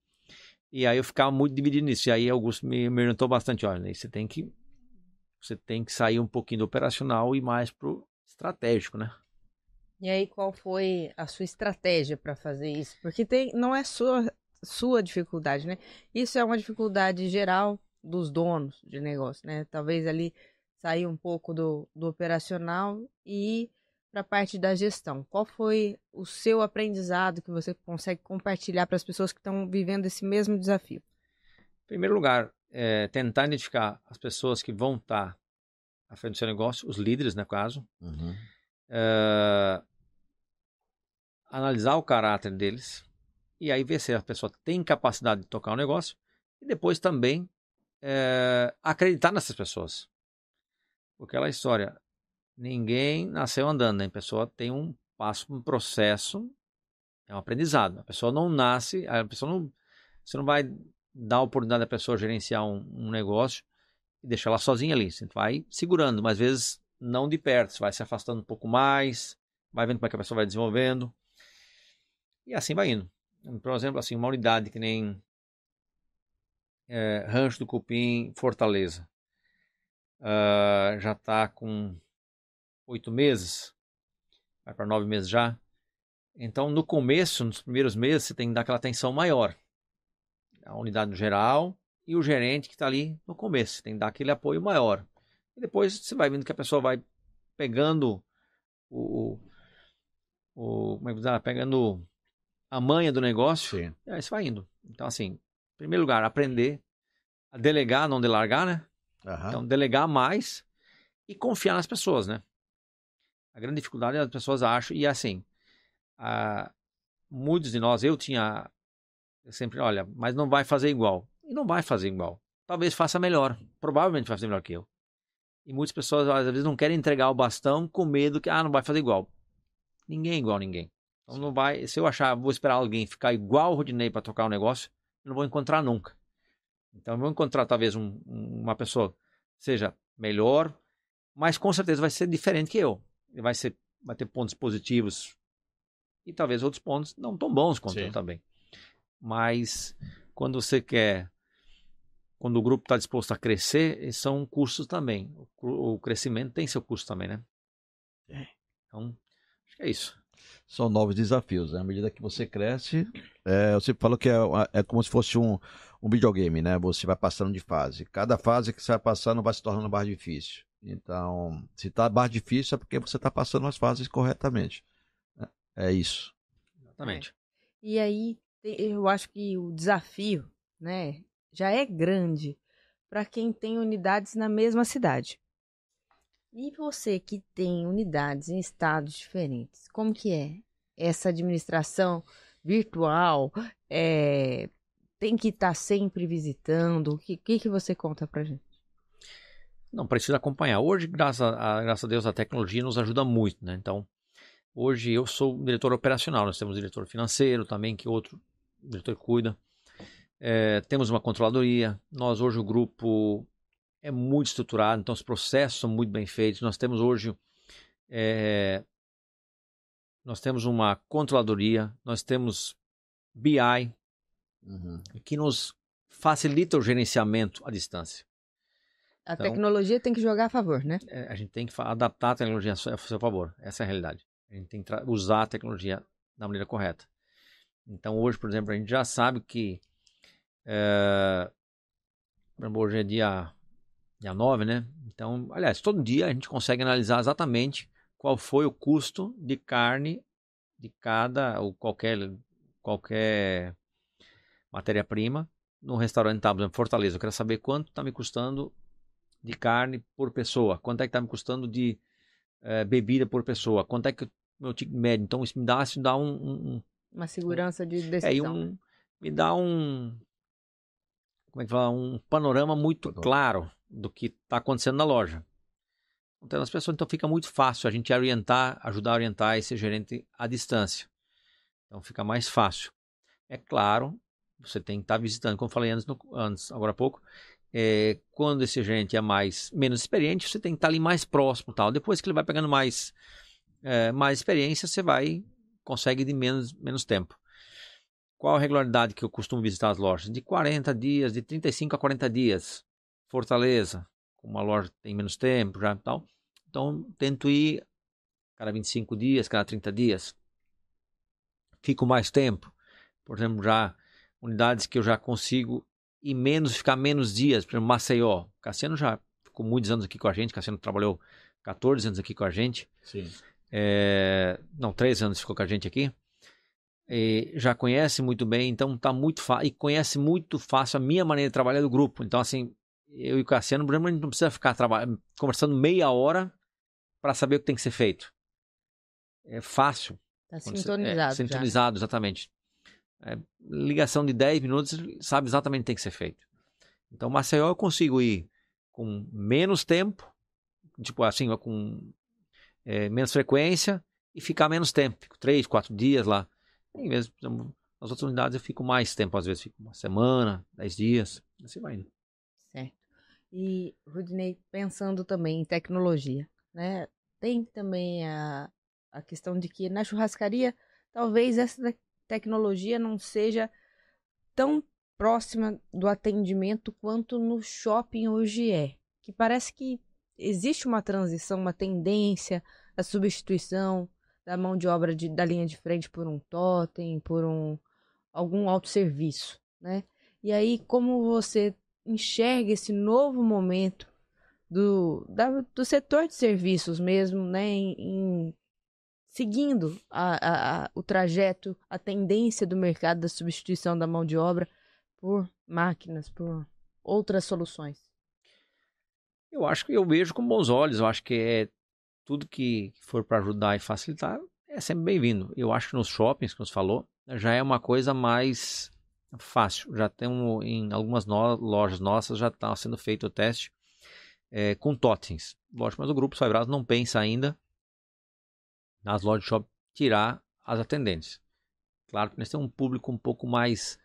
E aí eu ficava muito dividido nisso. E aí Augusto me orientou bastante. Olha, você tem que sair um pouquinho do operacional e mais pro estratégico, né? E aí, qual foi a sua estratégia para fazer isso? Porque não é sua dificuldade, né? Isso é uma dificuldade geral dos donos de negócio, né? Talvez ali sair um pouco do operacional e ir para a parte da gestão. Qual foi o seu aprendizado que você consegue compartilhar para as pessoas que estão vivendo esse mesmo desafio? Em primeiro lugar, tentar identificar as pessoas que vão estar à frente do seu negócio, os líderes, no caso. Uhum. Analisar o caráter deles e aí ver se a pessoa tem capacidade de tocar o negócio e depois também acreditar nessas pessoas. Porque aquela história, ninguém nasceu andando, né? A pessoa tem um processo, é um aprendizado. A pessoa não nasce, você não vai dar a oportunidade da pessoa gerenciar um negócio e deixar ela sozinha ali. Você vai segurando, mas às vezes não de perto, você vai se afastando um pouco mais, vai vendo como é que a pessoa vai desenvolvendo. E assim vai indo. Por exemplo, assim, uma unidade que nem Rancho do Cupim, Fortaleza. Já está com 8 meses, vai para 9 meses já. Então, no começo, nos primeiros meses, você tem que dar aquela atenção maior. A unidade no geral e o gerente que está ali no começo. Você tem que dar aquele apoio maior. E depois você vai vendo que a pessoa vai pegando como é que diz? Pegando a manha do negócio. Sim. E aí você vai indo. Então, assim, em primeiro lugar, aprender a delegar, não delargar, né? Uhum. Então, delegar mais e confiar nas pessoas, né? A grande dificuldade é as pessoas acham, e assim, muitos de nós, eu sempre, olha, mas não vai fazer igual. E não vai fazer igual. Talvez faça melhor. Provavelmente vai fazer melhor que eu. E muitas pessoas, às vezes, não querem entregar o bastão com medo que, não vai fazer igual. Ninguém é igual a ninguém. Então não vai, se eu vou esperar alguém ficar igual o Rodinei para tocar o negócio, eu não vou encontrar nunca. Então eu vou encontrar talvez uma pessoa seja melhor, mas com certeza vai ser diferente que eu. Ele vai ter pontos positivos e talvez outros pontos não tão bons quanto eu também. Mas quando o grupo está disposto a crescer, são custos também. O crescimento tem seu custo também, né? Então, acho que é isso. São novos desafios, né? À medida que você cresce, eu sempre falo que é como se fosse um videogame, né? Você vai passando de fase. Cada fase que você vai passando vai se tornando mais difícil. Então, se está mais difícil é porque você está passando as fases corretamente. É isso. Exatamente. E aí, eu acho que o desafio, né, já é grande para quem tem unidades na mesma cidade. E você que tem unidades em estados diferentes, como que é essa administração virtual? Tem que estar sempre visitando? O que você conta pra gente? Não, precisa acompanhar. Hoje, graças a Deus, a tecnologia nos ajuda muito, né? Então, hoje eu sou diretor operacional, nós temos diretor financeiro também, que outro diretor cuida. Temos uma controladoria. Nós hoje o grupo é muito estruturado, então os processos são muito bem feitos. Nós temos hoje uma controladoria, nós temos BI, que nos facilita o gerenciamento à distância. A tecnologia tem que jogar a favor, né? A gente tem que adaptar a tecnologia a seu favor. Essa é a realidade. A gente tem que usar a tecnologia da maneira correta. Então, hoje, por exemplo, a gente já sabe que hoje é dia 9, né? Então, aliás, todo dia a gente consegue analisar exatamente qual foi o custo de carne de cada ou qualquer matéria-prima no restaurante, tá, por exemplo, Fortaleza. Eu quero saber quanto está me custando de carne por pessoa, quanto é que está me custando de bebida por pessoa, quanto é que o meu ticket médio. Então, isso me dá uma segurança de decisão. Me dá como é que fala? Um panorama muito claro do que está acontecendo na loja. Então, as pessoas, então fica muito fácil a gente ajudar a orientar esse gerente à distância. Então, fica mais fácil. É claro, você tem que estar visitando, como eu falei antes agora há pouco, quando esse gerente é menos experiente, você tem que estar ali mais próximo, tal. Depois que ele vai pegando mais experiência, você consegue de menos tempo. Qual a regularidade que eu costumo visitar as lojas? De 40 dias, de 35 a 40 dias. Fortaleza, uma loja que tem menos tempo já e tal. Então, tento ir cada 25 dias, cada 30 dias. Fico mais tempo. Por exemplo, já unidades que eu já consigo ficar menos dias. Por exemplo, Maceió. Cassiano já ficou muitos anos aqui com a gente. Cassiano trabalhou 14 anos aqui com a gente. Sim. 3 anos ficou com a gente aqui. Já conhece muito bem, então tá muito fácil. E conhece muito fácil a minha maneira de trabalhar do grupo. Então, assim, eu e o Cassiano, por exemplo, a gente não precisa ficar conversando meia hora para saber o que tem que ser feito. É fácil. Tá sintonizado. Sintonizado, exatamente. Ligação de 10 minutos, sabe exatamente o que tem que ser feito. Então, Maceió eu consigo ir com menos tempo, tipo assim, com menos frequência e ficar menos tempo. Fico 3, 4 dias lá. E mesmo, nas outras unidades eu fico mais tempo, às vezes fico uma semana, 10 dias, assim vai indo. Certo. E, Rudinei, pensando também em tecnologia, né? Tem também a questão de que na churrascaria, talvez essa tecnologia não seja tão próxima do atendimento quanto no shopping hoje é. Que parece que existe uma transição, uma tendência, a substituição da mão de obra da linha de frente por um totem, por algum autosserviço, né? E aí, como você enxerga esse novo momento do setor de serviços mesmo, né? Seguindo o trajeto, a tendência do mercado da substituição da mão de obra por máquinas, por outras soluções? Eu vejo com bons olhos. Eu acho que tudo que for para ajudar e facilitar é sempre bem-vindo. Eu acho que nos shoppings, como você falou, já é uma coisa mais fácil. Já temos em algumas lojas nossas, já está sendo feito o teste com totens. Lógico, mas o Grupo Soy Brasa não pensa ainda nas lojas de shopping tirar as atendentes. Claro que nós temos um público um pouco mais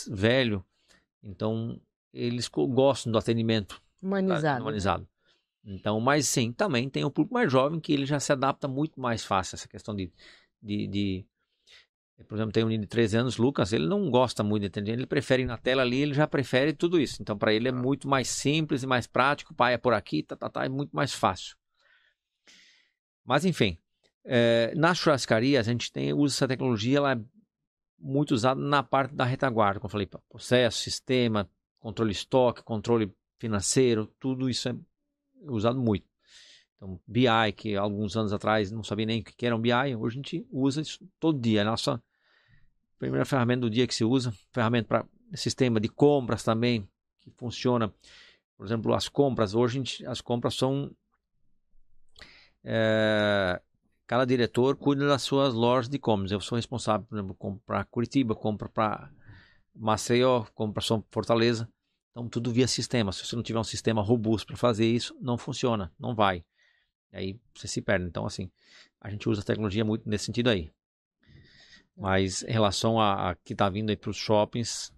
velho, então eles gostam do atendimento humanizado. Então, mas sim, também tem um público mais jovem que ele já se adapta muito mais fácil a essa questão de por exemplo, tem um menino de 13 anos, Lucas, ele não gosta muito de atendimento, ele prefere ir na tela ali, ele já prefere tudo isso. Então, para ele é muito mais simples e mais prático, o pai é por aqui, é muito mais fácil. Mas, enfim, nas churrascarias a gente usa essa tecnologia, ela é muito usada na parte da retaguarda, como eu falei, processo, sistema, controle de estoque, controle financeiro, tudo isso é usado muito. Então, BI, que alguns anos atrás não sabia nem o que era um BI, hoje a gente usa isso todo dia. É a nossa primeira ferramenta do dia que se usa, ferramenta para sistema de compras também, que funciona. Por exemplo, as compras, hoje as compras são... cada diretor cuida das suas lojas de e-commerce. Eu sou responsável, por exemplo, compro para Curitiba, compro para Maceió, compro para Fortaleza. Então, tudo via sistema. Se você não tiver um sistema robusto para fazer isso, não funciona, não vai. Aí você se perde. Então, assim, a gente usa a tecnologia muito nesse sentido aí. Mas em relação a que está vindo aí para os shoppings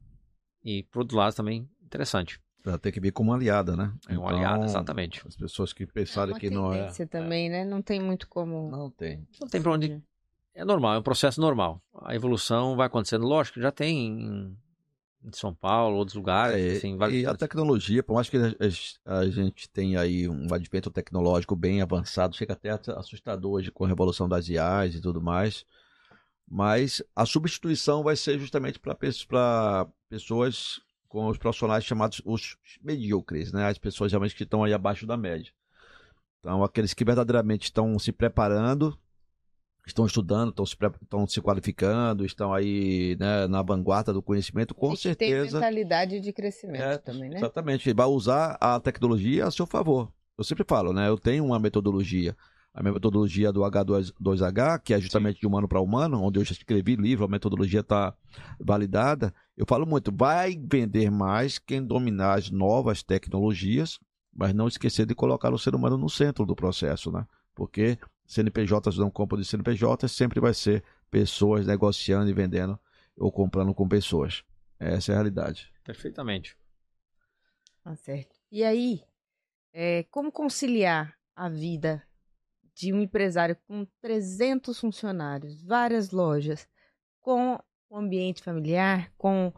e para outro lado também, interessante. Ela tem que vir como aliada, né? É uma aliada, exatamente. As pessoas que pensaram que não é... também, né? Não tem muito como... Não tem para onde... É normal, é um processo normal. A evolução vai acontecendo. Lógico que já tem de São Paulo, outros lugares. Assim, e a tecnologia, por mais que a gente tenha aí um advento tecnológico bem avançado, chega até assustador hoje com a revolução das IAs e tudo mais, mas a substituição vai ser justamente para pessoas com os profissionais chamados os medíocres, né? As pessoas realmente que estão aí abaixo da média. Então, aqueles que verdadeiramente estão se preparando, estão estudando, estão se qualificando, estão aí, né, na vanguarda do conhecimento, com certeza. Tem mentalidade de crescimento também, né? Exatamente, vai usar a tecnologia a seu favor. Eu sempre falo, né? Eu tenho uma metodologia, a minha metodologia do H2H, que é justamente de humano para humano, onde eu já escrevi livro, a metodologia está validada. Eu falo muito, vai vender mais quem dominar as novas tecnologias, mas não esquecer de colocar o ser humano no centro do processo, né? Porque CNPJs não compram de CNPJs, sempre vai ser pessoas negociando e vendendo ou comprando com pessoas. Essa é a realidade. Perfeitamente. Tá certo. E aí, como conciliar a vida de um empresário com 300 funcionários, várias lojas, com o ambiente familiar, com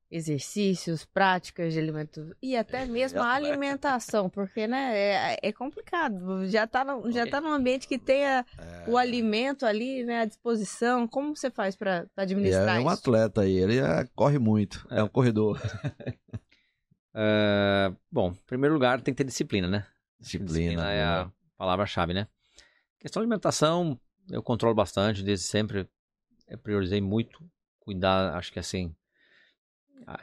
exercícios, práticas de alimento e até mesmo a alimentação, porque, né, é complicado. Já tá num ambiente que tenha o alimento ali, né, à disposição. Como você faz para administrar isso? É um atleta aí, ele corre muito, é um corredor. Bom, em primeiro lugar tem que ter disciplina, né? Disciplina é a palavra-chave, né? Questão de alimentação, eu controlo bastante, desde sempre eu priorizei muito cuidar, acho que assim,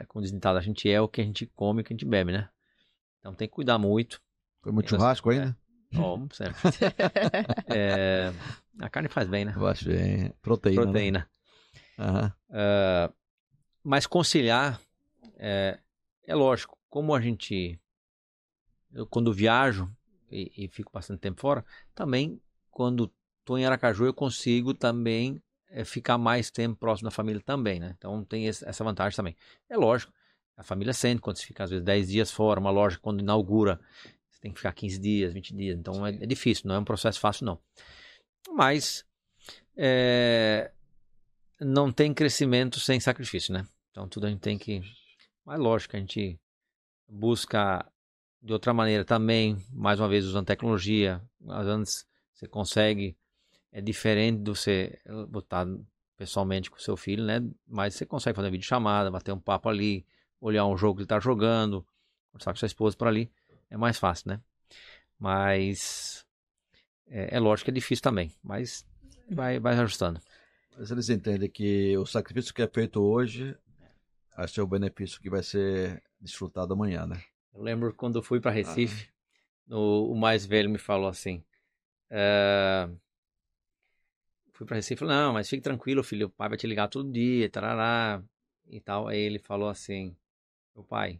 como diz o ditado, a gente é o que a gente come e o que a gente bebe, né? Então tem que cuidar muito. Foi muito churrasco aí, né? Sempre. A carne faz bem, né? Faz bem. Proteína. Né? Mas conciliar, é lógico, como eu quando viajo e fico bastante tempo fora, também quando estou em Aracaju eu consigo também ficar mais tempo próximo da família também, né? Então tem essa vantagem também. É lógico, a família sente quando você fica às vezes 10 dias fora, uma loja quando inaugura, você tem que ficar 15 dias, 20 dias, então é difícil, não é um processo fácil não. Mas não tem crescimento sem sacrifício, né? Então tudo a gente tem que... Mas lógico, a gente busca de outra maneira também, mais uma vez usando tecnologia, às vezes você consegue... É diferente de você botar pessoalmente com o seu filho, né? Mas você consegue fazer uma videochamada, bater um papo ali, olhar um jogo que ele tá jogando, conversar com sua esposa por ali. É mais fácil, né? Mas é lógico que é difícil também, mas vai ajustando. Mas eles entendem que o sacrifício que é feito hoje vai ser o benefício que vai ser desfrutado amanhã, né? Eu lembro quando eu fui para Recife, o mais velho me falou assim... Fui pra Recife e falei, não, mas fique tranquilo, filho, o pai vai te ligar todo dia, tarará, e tal. Aí ele falou assim, meu pai,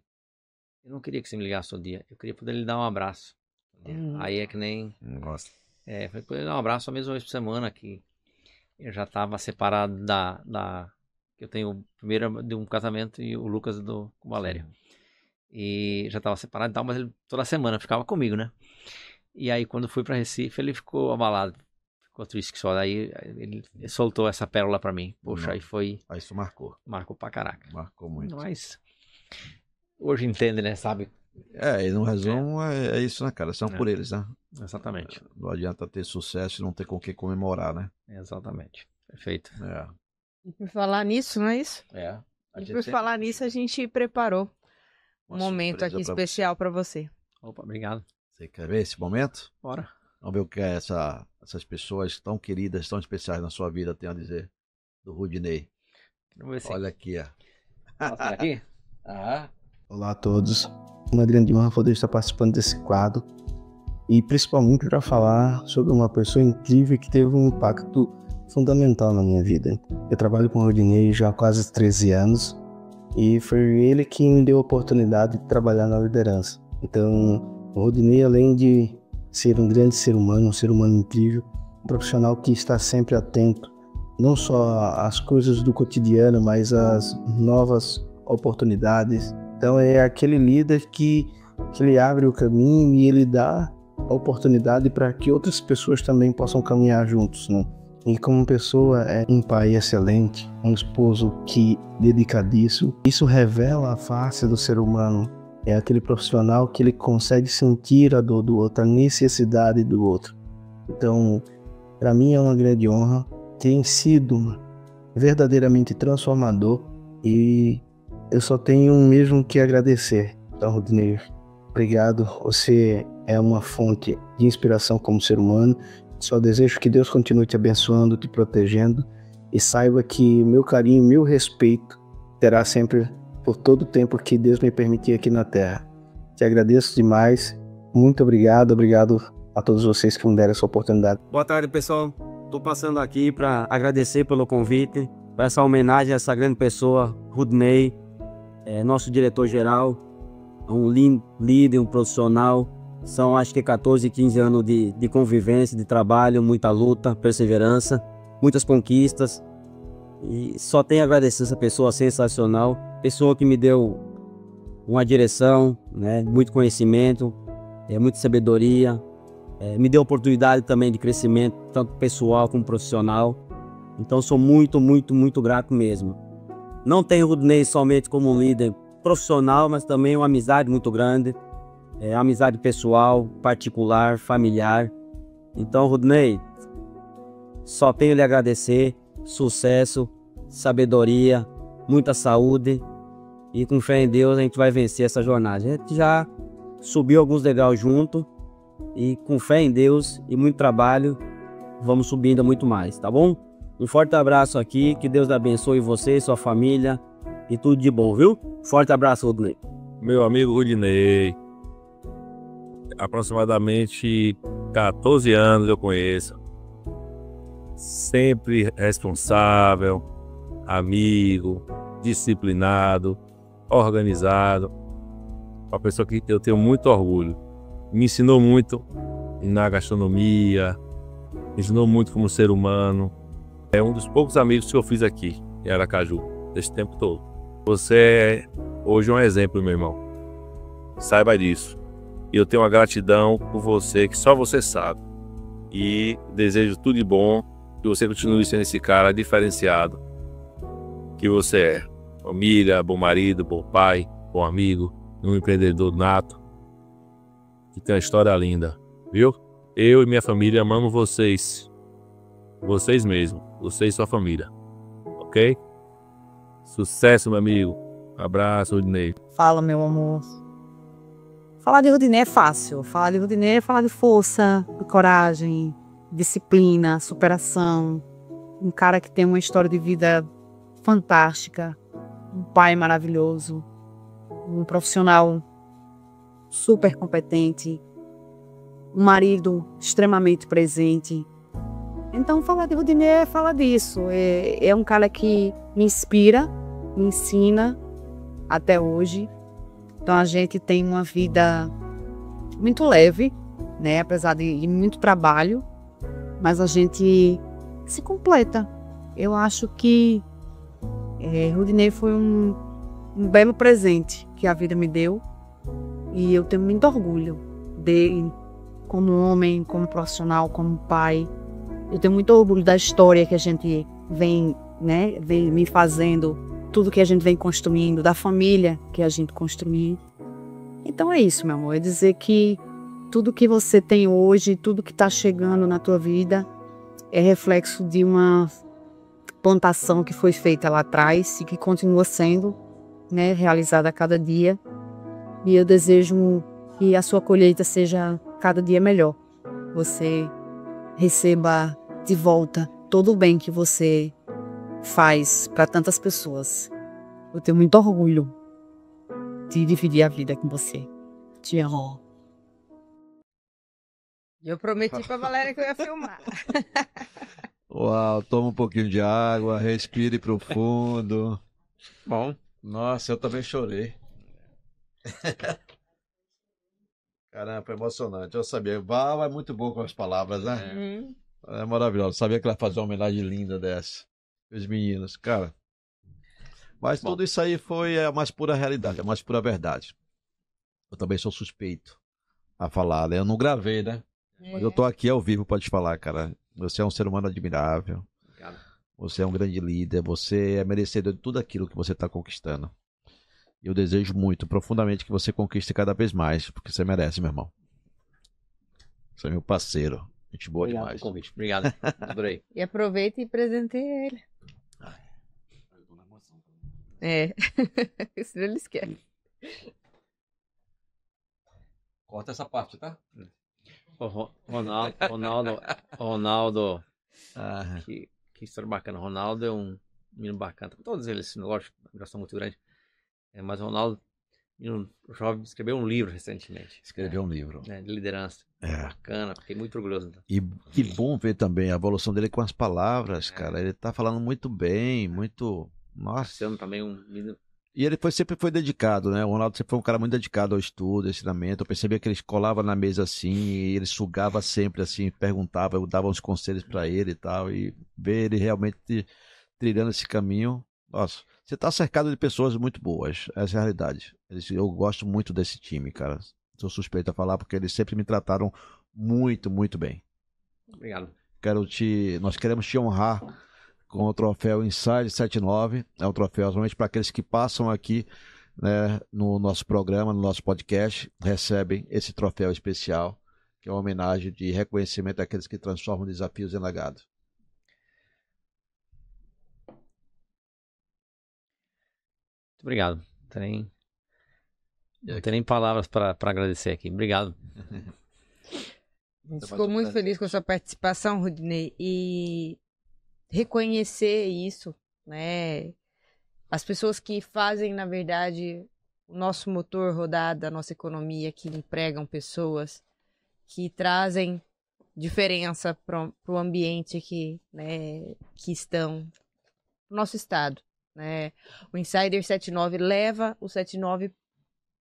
eu não queria que você me ligasse todo dia, eu queria poder lhe dar um abraço. Aí é que nem... Nossa. Falei, poder dar um abraço só mesmo uma vez por semana, que eu já tava separado que eu tenho o primeiro de um casamento e o Lucas com o Valério. E já tava separado e tal, mas ele toda semana ficava comigo, né? E aí quando fui pra Recife, ele ficou abalado. Ficou triste que só. Daí ele soltou essa pérola pra mim. Poxa, aí foi... Aí isso marcou. Marcou pra caraca. Marcou muito. Mas hoje entende, né? Sabe? E no resumo é isso, né, cara? São por eles, né? Exatamente. Não adianta ter sucesso e não ter com o que comemorar, né? Exatamente. Perfeito. E por falar nisso, não é isso? E por falar nisso, a gente preparou um momento aqui especial pra você. Opa, obrigado. Você quer ver esse momento? Bora. Vamos ver o que essas pessoas tão queridas, tão especiais na sua vida têm a dizer do Rudinei. Olha aqui, ó. Posso vir aqui? Olá a todos. Uma grande honra poder estar participando desse quadro e principalmente para falar sobre uma pessoa incrível que teve um impacto fundamental na minha vida. Eu trabalho com o Rudinei já há quase 13 anos e foi ele que me deu a oportunidade de trabalhar na liderança. Então, o Rudinei, além de ser um grande ser humano, um ser humano incrível, um profissional que está sempre atento, não só às coisas do cotidiano, mas às novas oportunidades. Então é aquele líder que ele abre o caminho e ele dá a oportunidade para que outras pessoas também possam caminhar juntos, né? E como pessoa, é um pai excelente, um esposo que dedicadíssimo. Isso revela a face do ser humano. É aquele profissional que ele consegue sentir a dor do outro, a necessidade do outro. Então, para mim é uma grande honra. Tem sido verdadeiramente transformador e eu só tenho mesmo que agradecer. Então, Rudinei, obrigado. Você é uma fonte de inspiração como ser humano. Só desejo que Deus continue te abençoando, te protegendo e saiba que meu carinho, meu respeito terá sempre por todo o tempo que Deus me permitir aqui na Terra. Te agradeço demais. Muito obrigado. Obrigado a todos vocês que me deram essa oportunidade. Boa tarde, pessoal. Estou passando aqui para agradecer pelo convite, para essa homenagem a essa grande pessoa, Rudinei, nosso diretor-geral, um líder, um profissional. São acho que 14, 15 anos de convivência, de trabalho, muita luta, perseverança, muitas conquistas. E só tenho a agradecer essa pessoa sensacional, pessoa que me deu uma direção, né, muito conhecimento, muita sabedoria, me deu oportunidade também de crescimento, tanto pessoal como profissional. Então sou muito, muito, muito grato mesmo. Não tenho o Rudinei somente como um líder profissional, mas também uma amizade muito grande. Amizade pessoal, particular, familiar. Então, Rudinei, só tenho a lhe agradecer. Sucesso, sabedoria, muita saúde. E com fé em Deus a gente vai vencer essa jornada. A gente já subiu alguns degraus junto. E com fé em Deus e muito trabalho, vamos subir ainda muito mais, tá bom? Um forte abraço aqui. Que Deus abençoe você, sua família e tudo de bom, viu? Forte abraço, Rudinei. Meu amigo Rudinei. Aproximadamente 14 anos eu conheço. Sempre responsável, amigo, disciplinado, organizado. Uma pessoa que eu tenho muito orgulho. Me ensinou muito na gastronomia, me ensinou muito como ser humano. É um dos poucos amigos que eu fiz aqui em Aracaju, desse tempo todo. Você é hoje um exemplo, meu irmão. Saiba disso. E eu tenho uma gratidão por você, que só você sabe. E desejo tudo de bom, que você continue sendo esse cara diferenciado que você é. Família, bom marido, bom pai, bom amigo, um empreendedor nato. Que tem uma história linda, viu? Eu e minha família amamos vocês. Vocês mesmo, você e sua família. Ok? Sucesso, meu amigo. Abraço, Rudinei. Fala, meu amor. Falar de Rudinei é fácil. Falar de Rudinei é falar de força, de coragem, disciplina, superação. Um cara que tem uma história de vida fantástica. Um pai maravilhoso. Um profissional super competente. Um marido extremamente presente. Então, falar de Rudinei é falar disso. É um cara que me inspira, me ensina até hoje. Então a gente tem uma vida muito leve, né? Apesar de muito trabalho, mas a gente se completa. Eu acho que Rudinei foi um belo presente que a vida me deu e eu tenho muito orgulho dele como homem, como profissional, como pai. Eu tenho muito orgulho da história que a gente vem me fazendo, tudo que a gente vem construindo, da família que a gente construiu. Então é isso, meu amor, é dizer que tudo que você tem hoje, tudo que está chegando na tua vida é reflexo de uma plantação que foi feita lá atrás e que continua sendo, né, realizada a cada dia. E eu desejo que a sua colheita seja cada dia melhor. Você receba de volta todo o bem que você faz para tantas pessoas. Eu tenho muito orgulho de dividir a vida com você. Te amo. Eu prometi pra Valéria que eu ia filmar. Uau, toma um pouquinho de água, respire profundo. Bom, nossa, eu também chorei. Caramba, foi emocionante. Eu sabia. Val é muito boa com as palavras, né? É maravilhoso. Eu sabia que ela ia fazer uma homenagem linda dessa. Os meninos, cara. Mas tudo isso aí foi a mais pura realidade, a mais pura verdade. Eu também sou suspeito a falar, né? Eu não gravei, né? Mas eu tô aqui ao vivo pra te falar, cara. Você é um ser humano admirável. Obrigado. Você é um grande líder. Você é merecedor de tudo aquilo que você está conquistando. E eu desejo muito, profundamente, que você conquiste cada vez mais, porque você merece, meu irmão. Você é meu parceiro. Gente boa Obrigado demais. pelo convite. Obrigado. Adorei. E aproveita e presenteie ele. Senão ele esquece. Corta essa parte, tá? O Ronaldo, Ah, que história bacana. O Ronaldo é um menino bacana. Todos eles, lógico, uma geração muito grande. Mas o Ronaldo, menino jovem, escreveu um livro recentemente. escreveu um livro. De liderança. Bacana, fiquei muito orgulhoso. Então. E que bom ver também a evolução dele com as palavras, cara. Ele tá falando muito bem, muito... Nossa. Sendo também um menino. E ele sempre foi dedicado, né? O Ronaldo sempre foi um cara muito dedicado ao estudo, ao ensinamento. Eu percebia que ele colava na mesa assim, e ele sugava sempre assim, perguntava, eu dava uns conselhos pra ele e tal. E ver ele realmente trilhando esse caminho. Nossa, você tá cercado de pessoas muito boas. Essa é a realidade. Eu gosto muito desse time, cara. Sou suspeito a falar porque eles sempre me trataram muito, muito bem. Obrigado. Nós queremos te honrar com o troféu Inside 79. É um troféu somente para aqueles que passam aqui, né, no nosso programa, no nosso podcast, recebem esse troféu especial, que é uma homenagem de reconhecimento àqueles que transformam desafios em legado. Muito obrigado. Não tem nem palavras para agradecer aqui. Obrigado. A gente ficou muito feliz com a sua participação, Rudinei, e reconhecer isso, né? As pessoas que fazem, na verdade, o nosso motor rodar da nossa economia, que empregam pessoas, que trazem diferença para o ambiente que estão no nosso estado, né? O Insider 79 leva o 79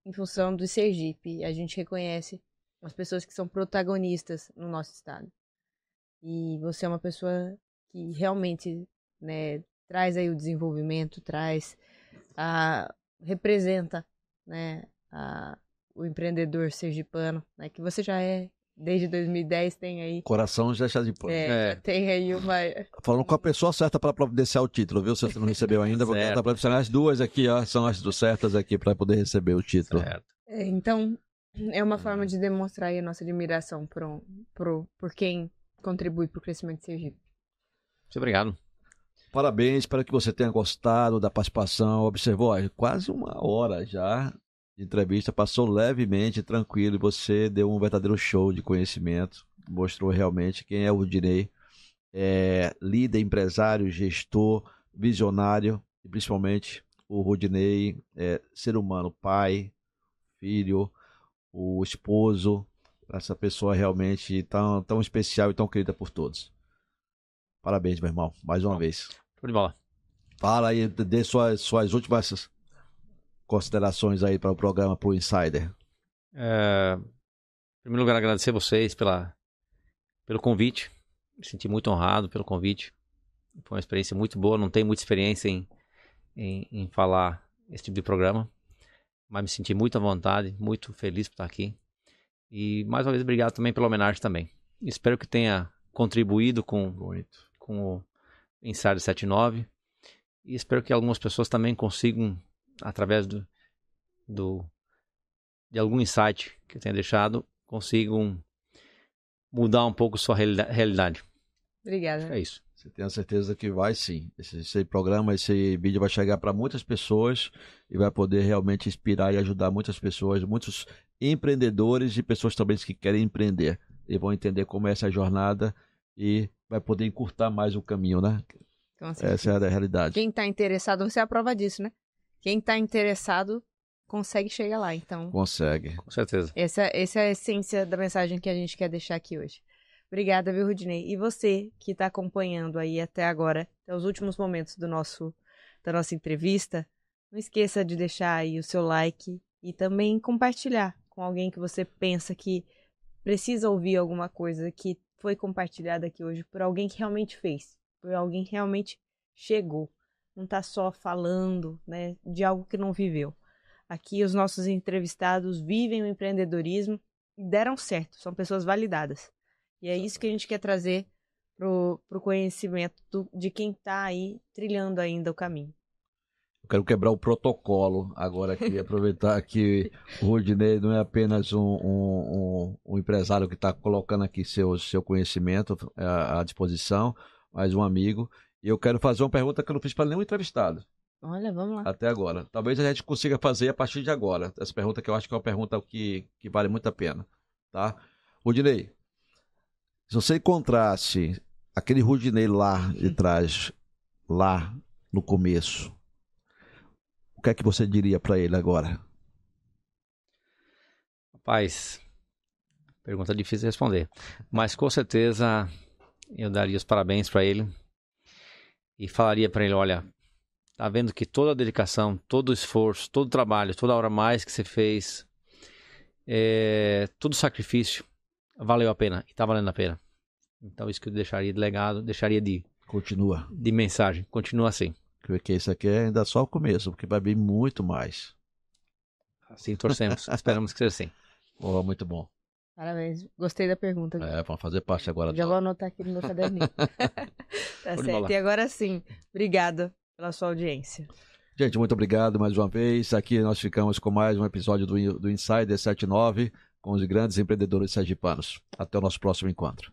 em função do Sergipe. A gente reconhece as pessoas que são protagonistas no nosso estado. E você é uma pessoa que realmente, né, traz aí o desenvolvimento, representa, né, o empreendedor sergipano, né, que você já é, desde 2010 tem aí... Coração já está de pano. Tem aí uma... Falando com a pessoa certa para providenciar o título, viu? Se você não recebeu ainda, vou tentar providenciar as duas aqui, ó, são as certas aqui para poder receber o título. Certo. Então, é uma forma de demonstrar aí a nossa admiração por quem contribui para o crescimento de Sergipe. Muito obrigado. Parabéns, espero que você tenha gostado da participação. Observou, quase 1 hora já de entrevista, passou levemente, tranquilo, e você deu um verdadeiro show de conhecimento, mostrou realmente quem é o Rudinei, líder, empresário, gestor, visionário, e principalmente o Rudinei, ser humano, pai, filho, o esposo, essa pessoa realmente tão especial e tão querida por todos. Parabéns, meu irmão, mais uma vez. Show de bola. Fala aí, dê suas últimas considerações aí para o programa, para o Insider. Em primeiro lugar, agradecer a vocês pelo convite. Me senti muito honrado pelo convite. Foi uma experiência muito boa. Não tenho muita experiência em falar esse tipo de programa, mas me senti muito à vontade, muito feliz por estar aqui. E mais uma vez, obrigado também pela homenagem também. Espero que tenha contribuído com o Insider 79 e espero que algumas pessoas também consigam, através de algum insight que eu tenha deixado, consigam mudar um pouco sua realidade. Obrigada. É isso. Você tem a certeza que vai sim. Esse programa, esse vídeo vai chegar para muitas pessoas e vai poder realmente inspirar e ajudar muitas pessoas, muitos empreendedores e pessoas também que querem empreender. E vão entender como é essa jornada e vai poder encurtar mais o caminho, né? Essa é a realidade. Quem está interessado, você é a prova disso, né? Quem está interessado consegue chegar lá, então... Consegue. Com certeza. Essa é a essência da mensagem que a gente quer deixar aqui hoje. Obrigada, viu, Rudinei? E você que está acompanhando aí até agora, até os últimos momentos da nossa entrevista, não esqueça de deixar aí o seu like e também compartilhar com alguém que você pensa que precisa ouvir alguma coisa que foi compartilhada aqui hoje por alguém que realmente fez, por alguém que realmente chegou. Não está só falando, né, de algo que não viveu. Aqui os nossos entrevistados vivem o empreendedorismo e deram certo, são pessoas validadas. E é isso que a gente quer trazer pro conhecimento de quem está aí trilhando ainda o caminho. Eu quero quebrar o protocolo agora aqui, aproveitar que o Rudinei não é apenas um empresário que está colocando aqui seu conhecimento à disposição, mas um amigo. E eu quero fazer uma pergunta que eu não fiz para nenhum entrevistado. Olha, vamos lá. Até agora. Talvez a gente consiga fazer a partir de agora. Essa pergunta que eu acho que é uma pergunta que vale muito a pena. Tá? Rudinei, se você encontrasse aquele Rudinei lá de trás, lá no começo, o que é que você diria para ele agora? Rapaz, pergunta difícil de responder. Mas com certeza eu daria os parabéns para ele e falaria para ele, olha, tá vendo que toda a dedicação, todo o esforço, todo o trabalho, toda a hora a mais que você fez, todo o sacrifício valeu a pena e tá valendo a pena. Então isso que eu deixaria de legado, deixaria de mensagem. Continua assim. Porque isso aqui é ainda só o começo, porque vai vir muito mais. Assim torcemos, esperamos que seja assim. Oh, muito bom. Parabéns, gostei da pergunta. Vamos fazer parte agora. Já vou anotar aqui no meu caderninho. Tá certo, e agora sim, obrigada pela sua audiência. Gente, muito obrigado mais uma vez. Aqui nós ficamos com mais um episódio do Insider 79 com os grandes empreendedores sergipanos. Até o nosso próximo encontro.